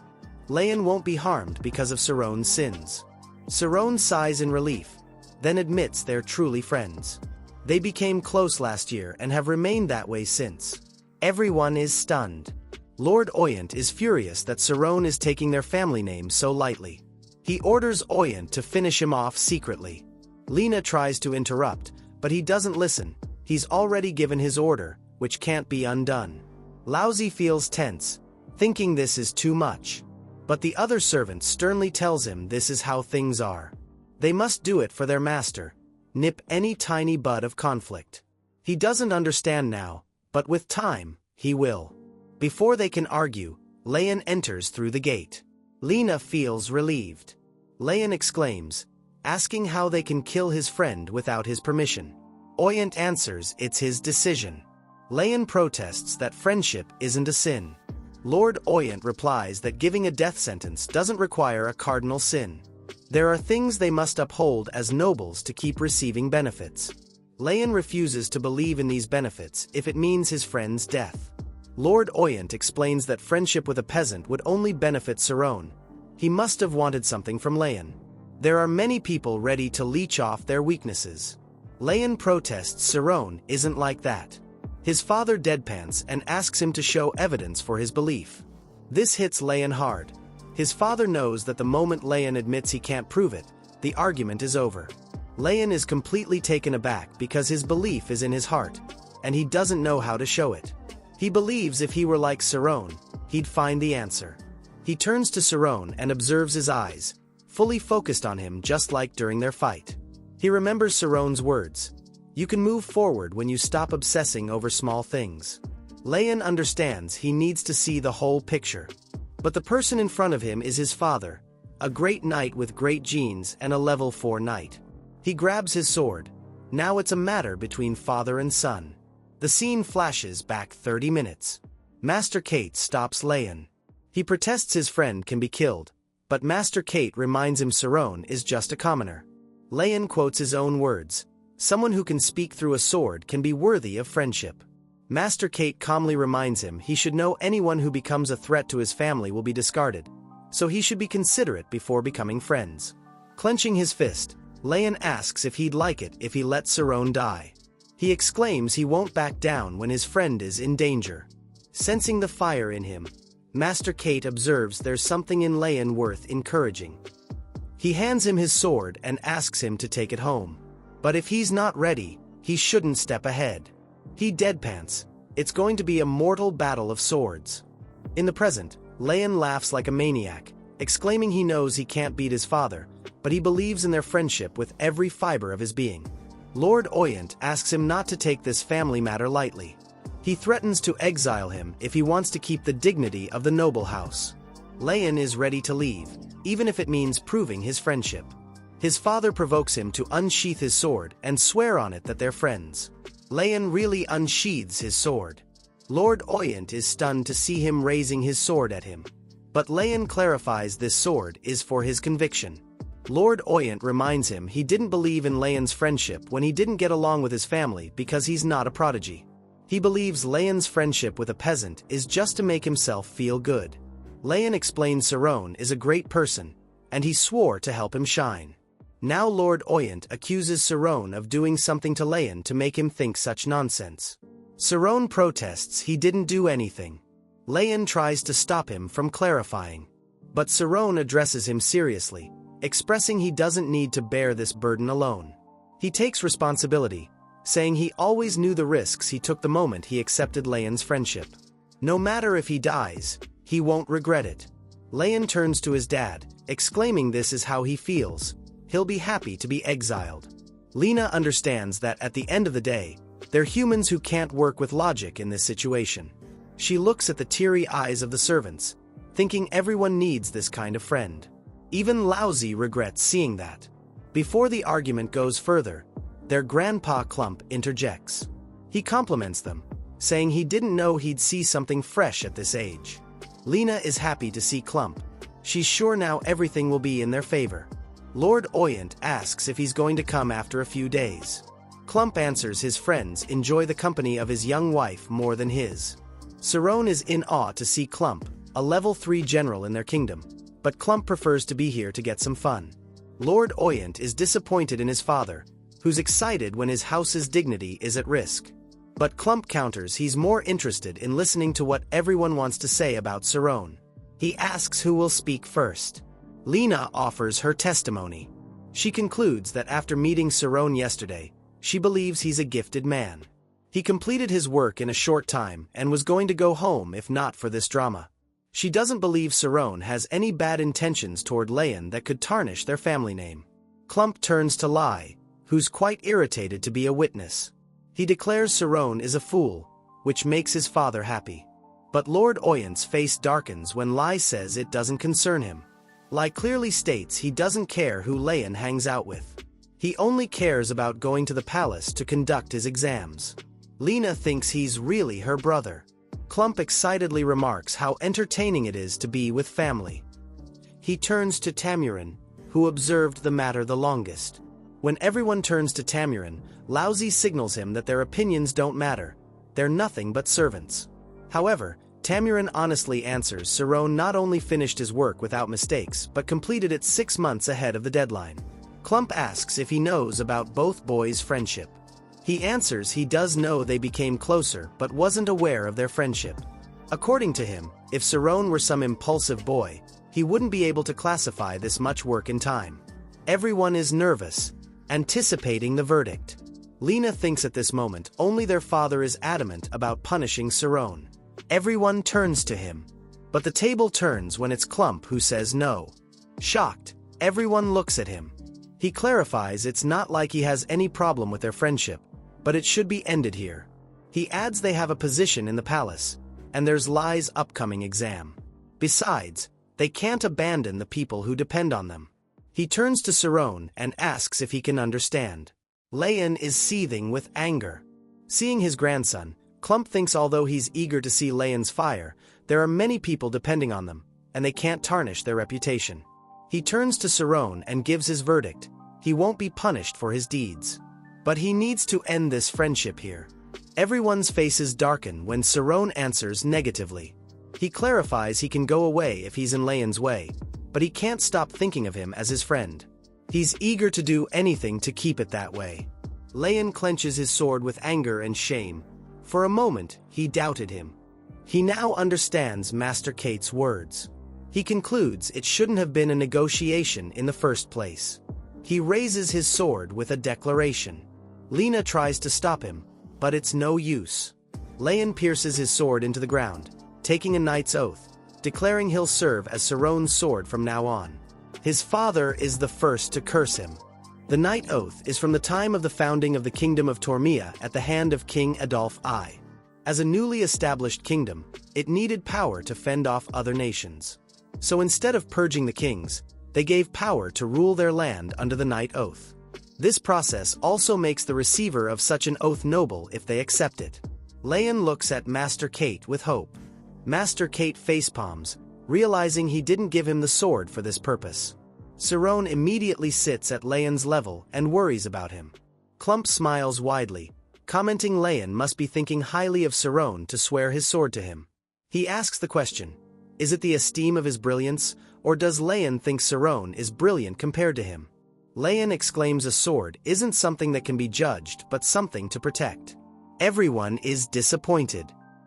S1: Leon won't be harmed because of Cerrone's sins. Cerrone sighs in relief, then admits they're truly friends. They became close last year and have remained that way since. Everyone is stunned. Lord Oyent is furious that Cerrone is taking their family name so lightly. He orders Oyent to finish him off secretly. Lena tries to interrupt, but he doesn't listen. He's already given his order, which can't be undone. Laozi feels tense, thinking this is too much. But the other servant sternly tells him this is how things are. They must do it for their master. Nip any tiny bud of conflict. He doesn't understand now, but with time, he will. Before they can argue, Leon enters through the gate. Lena feels relieved. Leon exclaims, asking how they can kill his friend without his permission. Oyent answers it's his decision. Leon protests that friendship isn't a sin. Lord Oyent replies that giving a death sentence doesn't require a cardinal sin. There are things they must uphold as nobles to keep receiving benefits. Leon refuses to believe in these benefits if it means his friend's death. Lord Oyent explains that friendship with a peasant would only benefit Cerrone. He must have wanted something from Leon. There are many people ready to leech off their weaknesses. Leon protests Cerrone isn't like that. His father deadpans and asks him to show evidence for his belief. This hits Leon hard. His father knows that the moment Leon admits he can't prove it, the argument is over. Leon is completely taken aback because his belief is in his heart, and he doesn't know how to show it. He believes if he were like Cerrone, he'd find the answer. He turns to Cerrone and observes his eyes, fully focused on him just like during their fight. He remembers Cerrone's words: "You can move forward when you stop obsessing over small things." Leon understands he needs to see the whole picture. But the person in front of him is his father, a great knight with great genes and a level 4 knight. He grabs his sword. Now it's a matter between father and son. The scene flashes back 30 minutes. Master Kate stops Leon. He protests his friend can be killed, but Master Kate reminds him Cerrone is just a commoner. Leon quotes his own words, "Someone who can speak through a sword can be worthy of friendship." Master Kate calmly reminds him he should know anyone who becomes a threat to his family will be discarded, so he should be considerate before becoming friends. Clenching his fist, Leon asks if he'd like it if he let Cerrone die. He exclaims he won't back down when his friend is in danger. Sensing the fire in him, Master Kate observes there's something in Leon worth encouraging. He hands him his sword and asks him to take it home. But if he's not ready, he shouldn't step ahead. He deadpants, "It's going to be a mortal battle of swords." In the present, Leon laughs like a maniac, exclaiming he knows he can't beat his father, but he believes in their friendship with every fiber of his being. Lord Oyent asks him not to take this family matter lightly. He threatens to exile him if he wants to keep the dignity of the noble house. Leon is ready to leave, even if it means proving his friendship. His father provokes him to unsheath his sword and swear on it that they're friends. Leon really unsheathes his sword. Lord Oyent is stunned to see him raising his sword at him. But Leon clarifies this sword is for his conviction. Lord Oyent reminds him he didn't believe in Leon's friendship when he didn't get along with his family because he's not a prodigy. He believes Leon's friendship with a peasant is just to make himself feel good. Leon explains Cerrone is a great person, and he swore to help him shine. Now Lord Oyent accuses Cerrone of doing something to Leon to make him think such nonsense. Cerrone protests he didn't do anything. Leon tries to stop him from clarifying. But Cerrone addresses him seriously, expressing he doesn't need to bear this burden alone. He takes responsibility, saying he always knew the risks he took the moment he accepted Leon's friendship. No matter if he dies, he won't regret it. Leon turns to his dad, exclaiming this is how he feels. He'll be happy to be exiled. Lena understands that at the end of the day, they're humans who can't work with logic in this situation. She looks at the teary eyes of the servants, thinking everyone needs this kind of friend. Even Lousy regrets seeing that. Before the argument goes further, their grandpa Clump interjects. He compliments them, saying he didn't know he'd see something fresh at this age. Lena is happy to see Clump. She's sure now everything will be in their favor. Lord Oyent asks if he's going to come after a few days. Clump answers his friends enjoy the company of his young wife more than his. Cerrone is in awe to see Clump, a level 3 general in their kingdom, but Clump prefers to be here to get some fun. Lord Oyent is disappointed in his father, who's excited when his house's dignity is at risk. But Clump counters he's more interested in listening to what everyone wants to say about Cerrone. He asks who will speak first. Lena offers her testimony. She concludes that after meeting Cerrone yesterday, she believes he's a gifted man. He completed his work in a short time and was going to go home if not for this drama. She doesn't believe Cerrone has any bad intentions toward Leon that could tarnish their family name. Clump turns to Lai, who's quite irritated to be a witness. He declares Cerrone is a fool, which makes his father happy. But Lord Oyent's face darkens when Lai says it doesn't concern him. Lai clearly states he doesn't care who Leon hangs out with. He only cares about going to the palace to conduct his exams. Lena thinks he's really her brother. Clump excitedly remarks how entertaining it is to be with family. He turns to Tamurin, who observed the matter the longest. When everyone turns to Tamurin, Lousy signals him that their opinions don't matter. They're nothing but servants. However, Tamurin honestly answers Cerrone not only finished his work without mistakes but completed it 6 months ahead of the deadline. Clump asks if he knows about both boys' friendship. He answers he does know they became closer but wasn't aware of their friendship. According to him, if Cerrone were some impulsive boy, he wouldn't be able to classify this much work in time. Everyone is nervous, anticipating the verdict. Lena thinks at this moment only their father is adamant about punishing Cerrone. Everyone turns to him. But the table turns when it's Clump who says no. Shocked, everyone looks at him. He clarifies it's not like he has any problem with their friendship, but it should be ended here. He adds they have a position in the palace, and there's Lai's upcoming exam. Besides, they can't abandon the people who depend on them. He turns to Cerrone and asks if he can understand. Leon is seething with anger. Seeing his grandson, Clump thinks although he's eager to see Leon's fire, there are many people depending on them, and they can't tarnish their reputation. He turns to Cerrone and gives his verdict. He won't be punished for his deeds. But he needs to end this friendship here. Everyone's faces darken when Cerrone answers negatively. He clarifies he can go away if he's in Leon's way, but he can't stop thinking of him as his friend. He's eager to do anything to keep it that way. Leon clenches his sword with anger and shame. For a moment, he doubted him. He now understands Master Kate's words. He concludes it shouldn't have been a negotiation in the first place. He raises his sword with a declaration. Lina tries to stop him, but it's no use. Leon pierces his sword into the ground, taking a knight's oath, declaring he'll serve as Cerrone's sword from now on. His father is the first to curse him. The knight oath is from the time of the founding of the Kingdom of Tormia at the hand of King Adolf I. As a newly established kingdom, it needed power to fend off other nations. So instead of purging the kings, they gave power to rule their land under the knight oath. This process also makes the receiver of such an oath noble if they accept it. Leon looks at Master Kate with hope. Master Kate facepalms, realizing he didn't give him the sword for this purpose. Cerrone immediately sits at Leon's level and worries about him. Clump smiles widely, commenting Leon must be thinking highly of Cerrone to swear his sword to him. He asks the question, is it the esteem of his brilliance, or does Leon think Cerrone is brilliant compared to him? Leon exclaims a sword isn't something that can be judged but something to protect. Everyone is disappointed.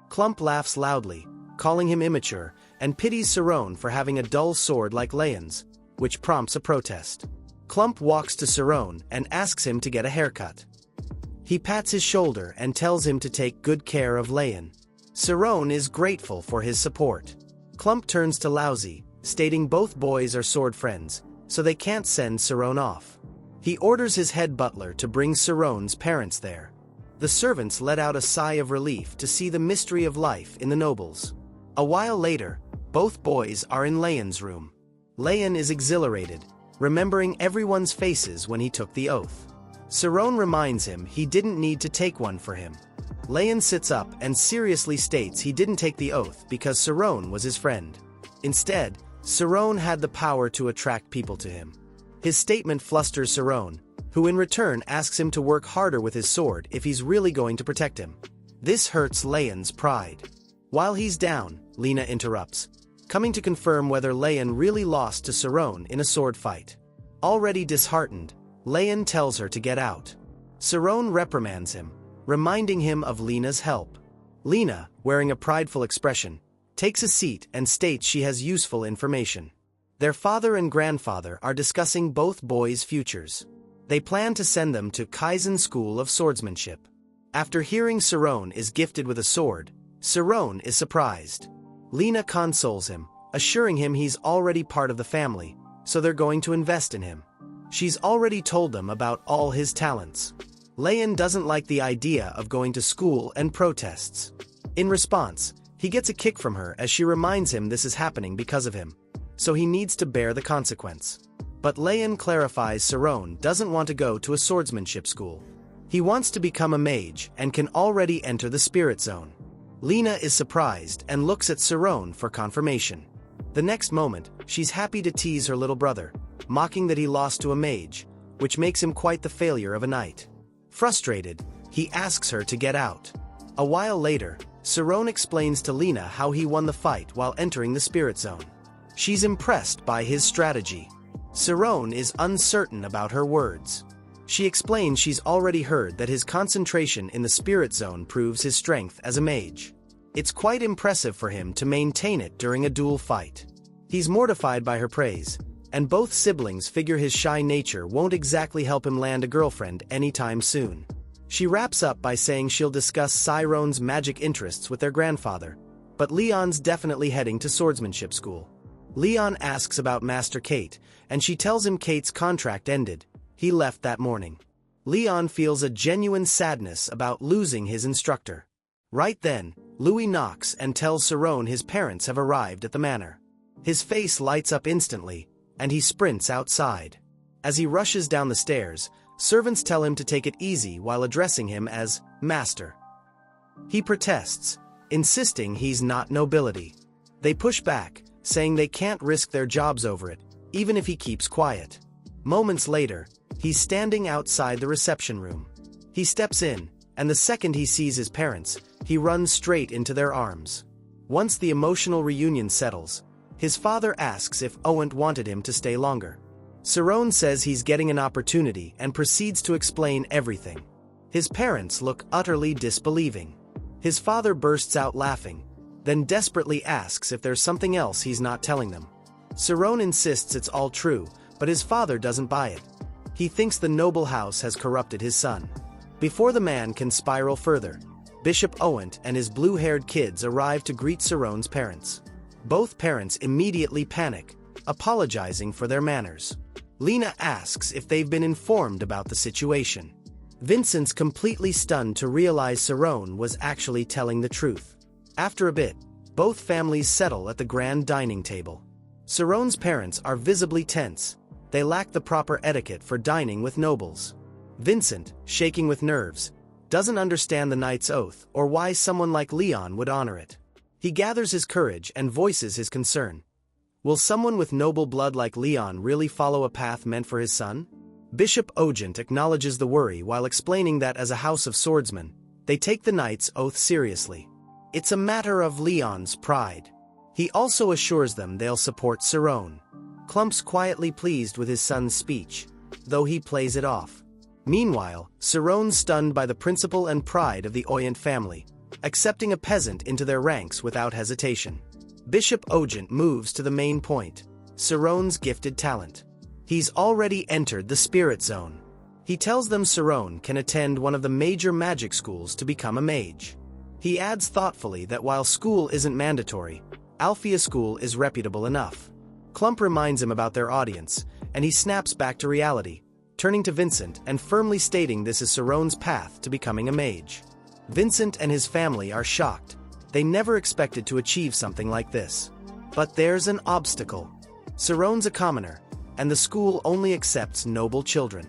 S1: Clump laughs loudly, calling him immature, and pities Cerrone for having a dull sword like Leon's, which prompts a protest. Clump walks to Cerrone and asks him to get a haircut. He pats his shoulder and tells him to take good care of Leon. Cerrone is grateful for his support. Clump turns to Lousy, stating both boys are sword friends, so they can't send Cerrone off. He orders his head butler to bring Cerrone's parents there. The servants let out a sigh of relief to see the mystery of life in the nobles. A while later, both boys are in Leon's room. Leon is exhilarated, remembering everyone's faces when he took the oath. Cerrone reminds him he didn't need to take one for him. Leon sits up and seriously states he didn't take the oath because Cerrone was his friend. Instead, Cerrone had the power to attract people to him. His statement flusters Cerrone, who in return asks him to work harder with his sword if he's really going to protect him. This hurts Leon's pride. While he's down, Lina interrupts, coming to confirm whether Leon really lost to Cerrone in a sword fight. Already disheartened, Leon tells her to get out. Cerrone reprimands him, reminding him of Lina's help. Lina, wearing a prideful expression, takes a seat and states she has useful information. Their father and grandfather are discussing both boys' futures. They plan to send them to Kaizen School of Swordsmanship. After hearing Cerrone is gifted with a sword, Cerrone is surprised. Lina consoles him, assuring him he's already part of the family, so they're going to invest in him. She's already told them about all his talents. Leon doesn't like the idea of going to school and protests. In response, he gets a kick from her as she reminds him this is happening because of him, so he needs to bear the consequence. But Leon clarifies Cerrone doesn't want to go to a swordsmanship school. He wants to become a mage and can already enter the spirit zone. Lina is surprised and looks at Cerrone for confirmation. The next moment, she's happy to tease her little brother, mocking that he lost to a mage, which makes him quite the failure of a knight. Frustrated, he asks her to get out. A while later, Cerrone explains to Lina how he won the fight while entering the spirit zone. She's impressed by his strategy. Cerrone is uncertain about her words. She explains she's already heard that his concentration in the spirit zone proves his strength as a mage. It's quite impressive for him to maintain it during a duel fight. He's mortified by her praise, and both siblings figure his shy nature won't exactly help him land a girlfriend anytime soon. She wraps up by saying she'll discuss Cyrone's magic interests with their grandfather, but Leon's definitely heading to swordsmanship school. Leon asks about Master Kate, and she tells him Kate's contract ended. He left that morning. Leon feels a genuine sadness about losing his instructor. Right then, Louis knocks and tells Cerrone his parents have arrived at the manor. His face lights up instantly, and he sprints outside. As he rushes down the stairs, servants tell him to take it easy while addressing him as Master. He protests, insisting he's not nobility. They push back, saying they can't risk their jobs over it, even if he keeps quiet. Moments later, he's standing outside the reception room. He steps in, and the second he sees his parents, he runs straight into their arms. Once the emotional reunion settles, his father asks if Owent wanted him to stay longer. Saron says he's getting an opportunity and proceeds to explain everything. His parents look utterly disbelieving. His father bursts out laughing, then desperately asks if there's something else he's not telling them. Saron insists it's all true, but his father doesn't buy it. He thinks the noble house has corrupted his son. Before the man can spiral further, Bishop Owent and his blue-haired kids arrive to greet Saron's parents. Both parents immediately panic, apologizing for their manners. Lena asks if they've been informed about the situation. Vincent's completely stunned to realize Saron was actually telling the truth. After a bit, both families settle at the grand dining table. Saron's parents are visibly tense. They lack the proper etiquette for dining with nobles. Vincent, shaking with nerves, doesn't understand the knight's oath or why someone like Leon would honor it. He gathers his courage and voices his concern. Will someone with noble blood like Leon really follow a path meant for his son? Bishop Ogent acknowledges the worry while explaining that as a house of swordsmen, they take the knight's oath seriously. It's a matter of Leon's pride. He also assures them they'll support Saron. Clump's quietly pleased with his son's speech, though he plays it off. Meanwhile, Saron's stunned by the principle and pride of the Oyent family, accepting a peasant into their ranks without hesitation. Bishop Ogent moves to the main point, Saron's gifted talent. He's already entered the spirit zone. He tells them Saron can attend one of the major magic schools to become a mage. He adds thoughtfully that while school isn't mandatory, Alphea School is reputable enough. Clump reminds him about their audience, and he snaps back to reality, turning to Vincent and firmly stating this is Saron's path to becoming a mage. Vincent and his family are shocked. They never expected to achieve something like this. But there's an obstacle. Saron's a commoner, and the school only accepts noble children.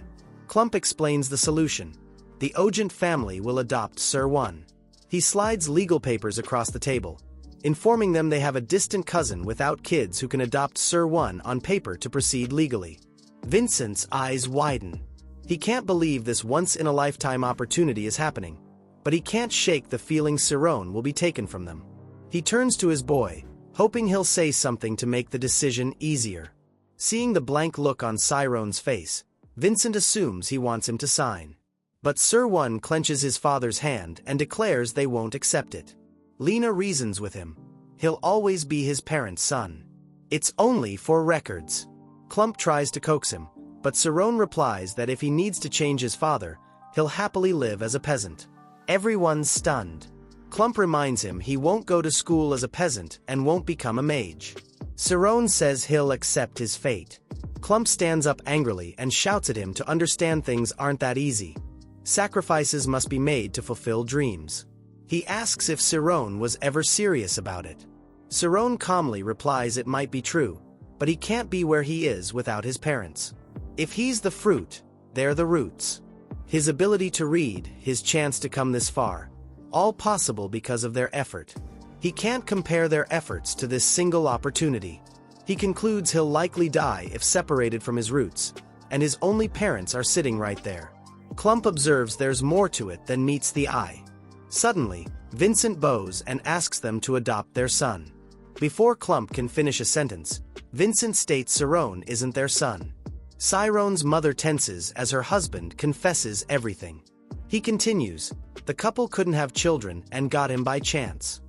S1: Clump explains the solution. The Ogent family will adopt Sir One. He slides legal papers across the table, informing them they have a distant cousin without kids who can adopt Sir One on paper to proceed legally. Vincent's eyes widen. He can't believe this once-in-a-lifetime opportunity is happening, but he can't shake the feeling Saron will be taken from them. He turns to his boy, hoping he'll say something to make the decision easier. Seeing the blank look on Saron's face, Vincent assumes he wants him to sign. But Sir One clenches his father's hand and declares they won't accept it. Lena reasons with him. He'll always be his parents' son. It's only for records. Clump tries to coax him, but Saron replies that if he needs to change his father, he'll happily live as a peasant. Everyone's stunned. Clump reminds him he won't go to school as a peasant and won't become a mage. Saron says he'll accept his fate. Clump stands up angrily and shouts at him to understand things aren't that easy. Sacrifices must be made to fulfill dreams. He asks if Saron was ever serious about it. Saron calmly replies it might be true, but he can't be where he is without his parents. If he's the fruit, they're the roots. His ability to read, his chance to come this far, all possible because of their effort. He can't compare their efforts to this single opportunity. He concludes he'll likely die if separated from his roots, and his only parents are sitting right there. Clump observes there's more to it than meets the eye. Suddenly, Vincent bows and asks them to adopt their son. Before Clump can finish a sentence, Vincent states Saron isn't their son. Saron's mother tenses as her husband confesses everything. He continues, the couple couldn't have children and got him by chance.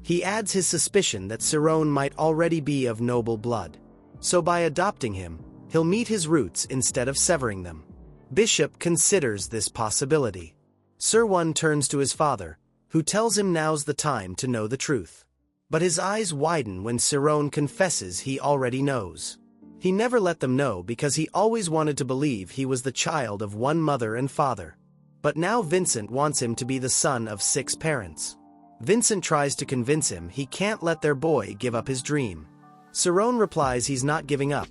S1: He adds his suspicion that Saron might already be of noble blood. So by adopting him, he'll meet his roots instead of severing them. Bishop considers this possibility. Sir One turns to his father, who tells him now's the time to know the truth. But his eyes widen when Saron confesses he already knows. He never let them know because he always wanted to believe he was the child of one mother and father. But now Vincent wants him to be the son of 6 parents. Vincent tries to convince him he can't let their boy give up his dream. Saron replies he's not giving up.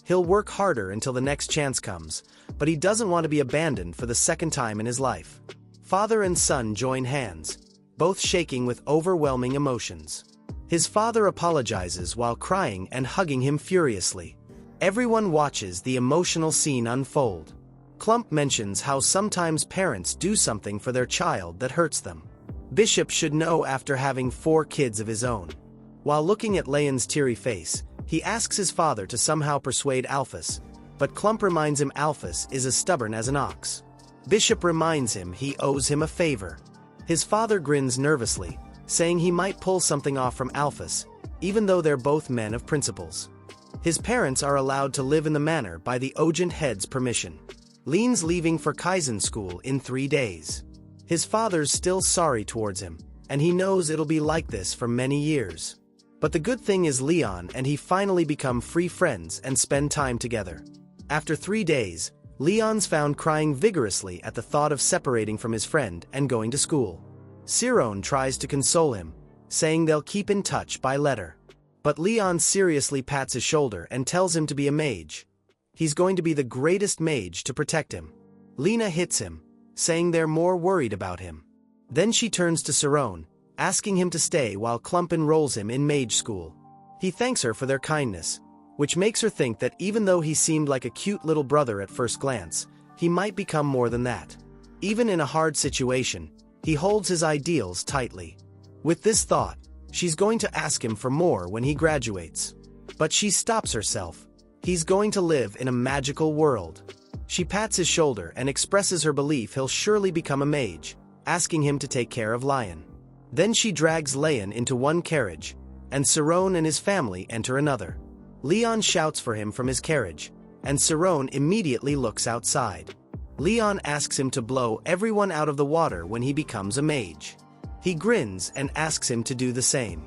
S1: He'll work harder until the next chance comes, but he doesn't want to be abandoned for the second time in his life. Father and son join hands, both shaking with overwhelming emotions. His father apologizes while crying and hugging him furiously. Everyone watches the emotional scene unfold. Clump mentions how sometimes parents do something for their child that hurts them. Bishop should know after having 4 kids of his own. While looking at Leon's teary face, he asks his father to somehow persuade Alphys, but Clump reminds him Alphys is as stubborn as an ox. Bishop reminds him he owes him a favor. His father grins nervously, saying he might pull something off from Alphys, even though they're both men of principles. His parents are allowed to live in the manor by the Ogent head's permission. Lean's leaving for Kaizen school in 3 days. His father's still sorry towards him, and he knows it'll be like this for many years. But the good thing is Leon and he finally become free friends and spend time together. After 3 days, Leon's found crying vigorously at the thought of separating from his friend and going to school. Cyrone tries to console him, saying they'll keep in touch by letter. But Leon seriously pats his shoulder and tells him to be a mage. He's going to be the greatest mage to protect him. Lena hits him, saying they're more worried about him. Then she turns to Cyrone, asking him to stay while Clump enrolls him in mage school. He thanks her for their kindness, which makes her think that even though he seemed like a cute little brother at first glance, he might become more than that. Even in a hard situation, he holds his ideals tightly. With this thought, she's going to ask him for more when he graduates. But she stops herself. He's going to live in a magical world. She pats his shoulder and expresses her belief he'll surely become a mage, asking him to take care of Lion. Then she drags Leon into one carriage, and Cyrone and his family enter another. Leon shouts for him from his carriage, and Cyrone immediately looks outside. Leon asks him to blow everyone out of the water when he becomes a mage. He grins and asks him to do the same.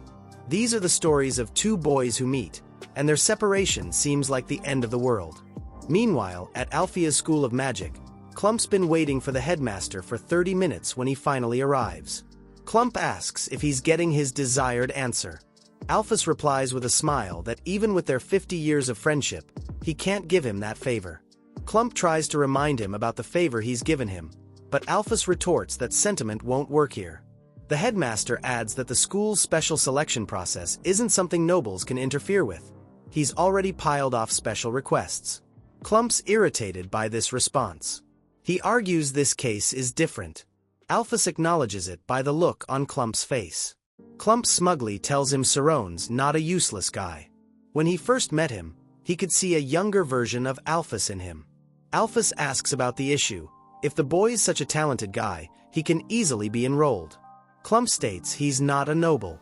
S1: These are the stories of 2 boys who meet, and their separation seems like the end of the world. Meanwhile, at Alphea's School of Magic, Clump's been waiting for the headmaster for 30 minutes when he finally arrives. Clump asks if he's getting his desired answer. Alphys replies with a smile that even with their 50 years of friendship, he can't give him that favor. Clump tries to remind him about the favor he's given him, but Alphys retorts that sentiment won't work here. The headmaster adds that the school's special selection process isn't something nobles can interfere with. He's already piled off special requests. Clump's irritated by this response. He argues this case is different. Alphys acknowledges it by the look on Clump's face. Clump smugly tells him Cyrone's not a useless guy. When he first met him, he could see a younger version of Alphys in him. Alphys asks about the issue. If the boy's such a talented guy, he can easily be enrolled. Clump states he's not a noble.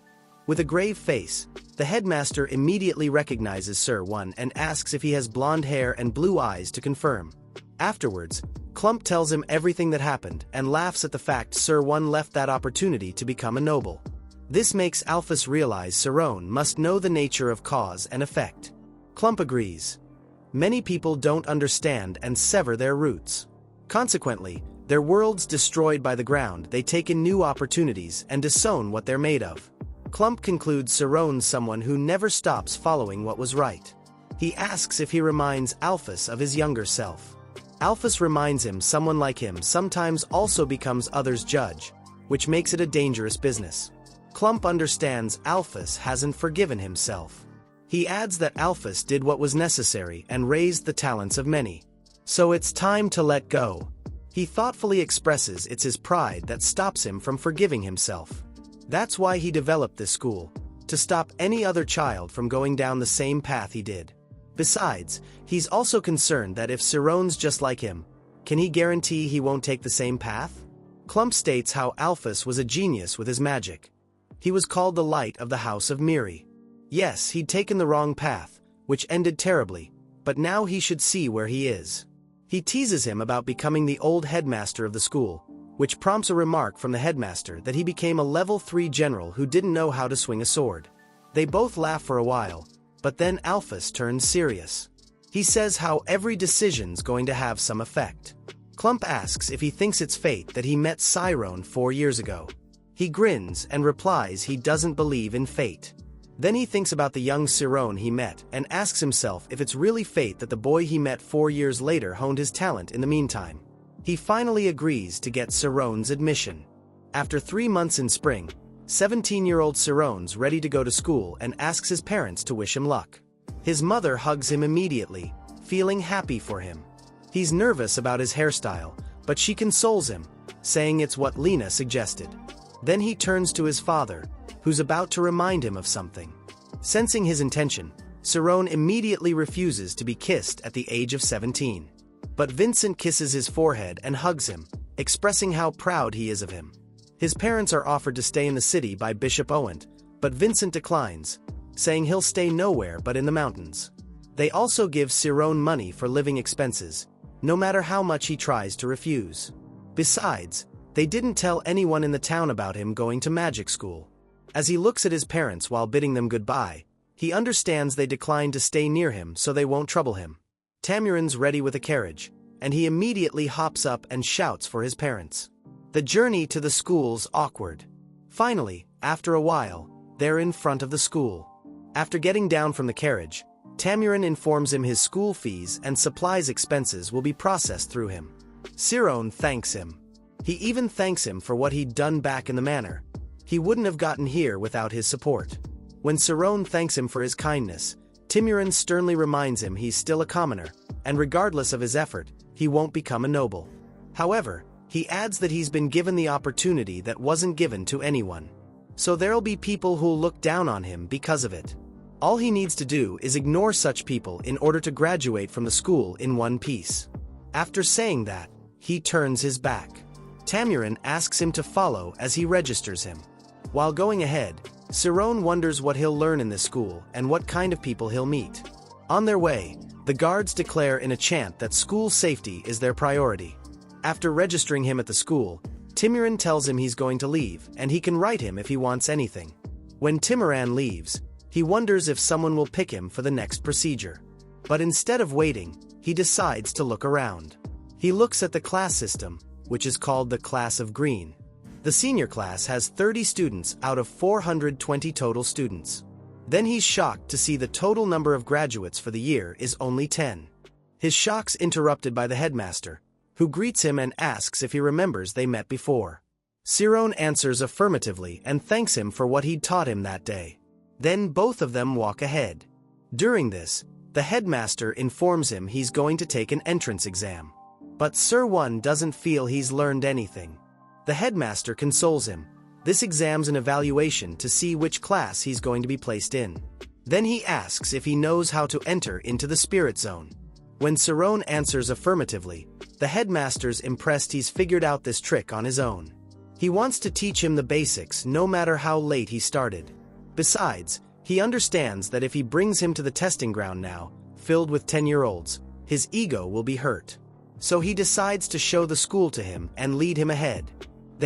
S1: With a grave face, the headmaster immediately recognizes Sir One and asks if he has blonde hair and blue eyes to confirm. Afterwards, Clump tells him everything that happened and laughs at the fact Sir One left that opportunity to become a noble. This makes Alphys realize Cyrone must know the nature of cause and effect. Clump agrees. Many people don't understand and sever their roots. Consequently, their worlds destroyed by the ground, they take in new opportunities and disown what they're made of. Clump concludes Cyrone's someone who never stops following what was right. He asks if he reminds Alphys of his younger self. Alphys reminds him someone like him sometimes also becomes others' judge, which makes it a dangerous business. Clump understands Alphys hasn't forgiven himself. He adds that Alphys did what was necessary and raised the talents of many. So it's time to let go. He thoughtfully expresses it's his pride that stops him from forgiving himself. That's why he developed this school, to stop any other child from going down the same path he did. Besides, he's also concerned that if Cyrone's just like him, can he guarantee he won't take the same path? Clump states how Alphys was a genius with his magic. He was called the light of the House of Miri. Yes, he'd taken the wrong path, which ended terribly, but now he should see where he is. He teases him about becoming the old headmaster of the school, which prompts a remark from the headmaster that he became a level 3 general who didn't know how to swing a sword. They both laugh for a while, but then Alphys turns serious. He says how every decision's going to have some effect. Clump asks if he thinks it's fate that he met Cyrone 4 years ago. He grins and replies he doesn't believe in fate. Then he thinks about the young Cyrone he met and asks himself if it's really fate that the boy he met 4 years later honed his talent in the meantime. He finally agrees to get Siron's admission. After 3 months in spring, 17-year-old Siron's ready to go to school and asks his parents to wish him luck. His mother hugs him immediately, feeling happy for him. He's nervous about his hairstyle, but she consoles him, saying it's what Lena suggested. Then he turns to his father, who's about to remind him of something. Sensing his intention, Siron immediately refuses to be kissed at the age of 17. But Vincent kisses his forehead and hugs him, expressing how proud he is of him. His parents are offered to stay in the city by Bishop Owent, but Vincent declines, saying he'll stay nowhere but in the mountains. They also give Siron money for living expenses, no matter how much he tries to refuse. Besides, they didn't tell anyone in the town about him going to magic school. As he looks at his parents while bidding them goodbye, he understands they declined to stay near him so they won't trouble him. Tamurin's ready with a carriage, and he immediately hops up and shouts for his parents. The journey to the school's awkward. Finally, after a while, they're in front of the school. After getting down from the carriage, Tamurin informs him his school fees and supplies expenses will be processed through him. Siron thanks him. He even thanks him for what he'd done back in the manor. He wouldn't have gotten here without his support. When Siron thanks him for his kindness, Tamurin sternly reminds him he's still a commoner, and regardless of his effort, he won't become a noble. However, he adds that he's been given the opportunity that wasn't given to anyone. So there'll be people who'll look down on him because of it. All he needs to do is ignore such people in order to graduate from the school in one piece. After saying that, he turns his back. Tamurin asks him to follow as he registers him. While going ahead, Siron wonders what he'll learn in this school and what kind of people he'll meet. On their way, the guards declare in a chant that school safety is their priority. After registering him at the school, Tamurin tells him he's going to leave and he can write him if he wants anything. When Tamurin leaves, he wonders if someone will pick him for the next procedure. But instead of waiting, he decides to look around. He looks at the class system, which is called the Class of Green. The senior class has 30 students out of 420 total students. Then he's shocked to see the total number of graduates for the year is only 10. His shock's interrupted by the headmaster, who greets him and asks if he remembers they met before. Siron answers affirmatively and thanks him for what he'd taught him that day. Then both of them walk ahead. During this, the headmaster informs him he's going to take an entrance exam. But Sir One doesn't feel he's learned anything. The headmaster consoles him. This exam's an evaluation to see which class he's going to be placed in. Then he asks if he knows how to enter into the spirit zone. When Siron answers affirmatively, the headmaster's impressed he's figured out this trick on his own. He wants to teach him the basics no matter how late he started. Besides, he understands that if he brings him to the testing ground now, filled with 10-year-olds, his ego will be hurt. So he decides to show the school to him and lead him ahead.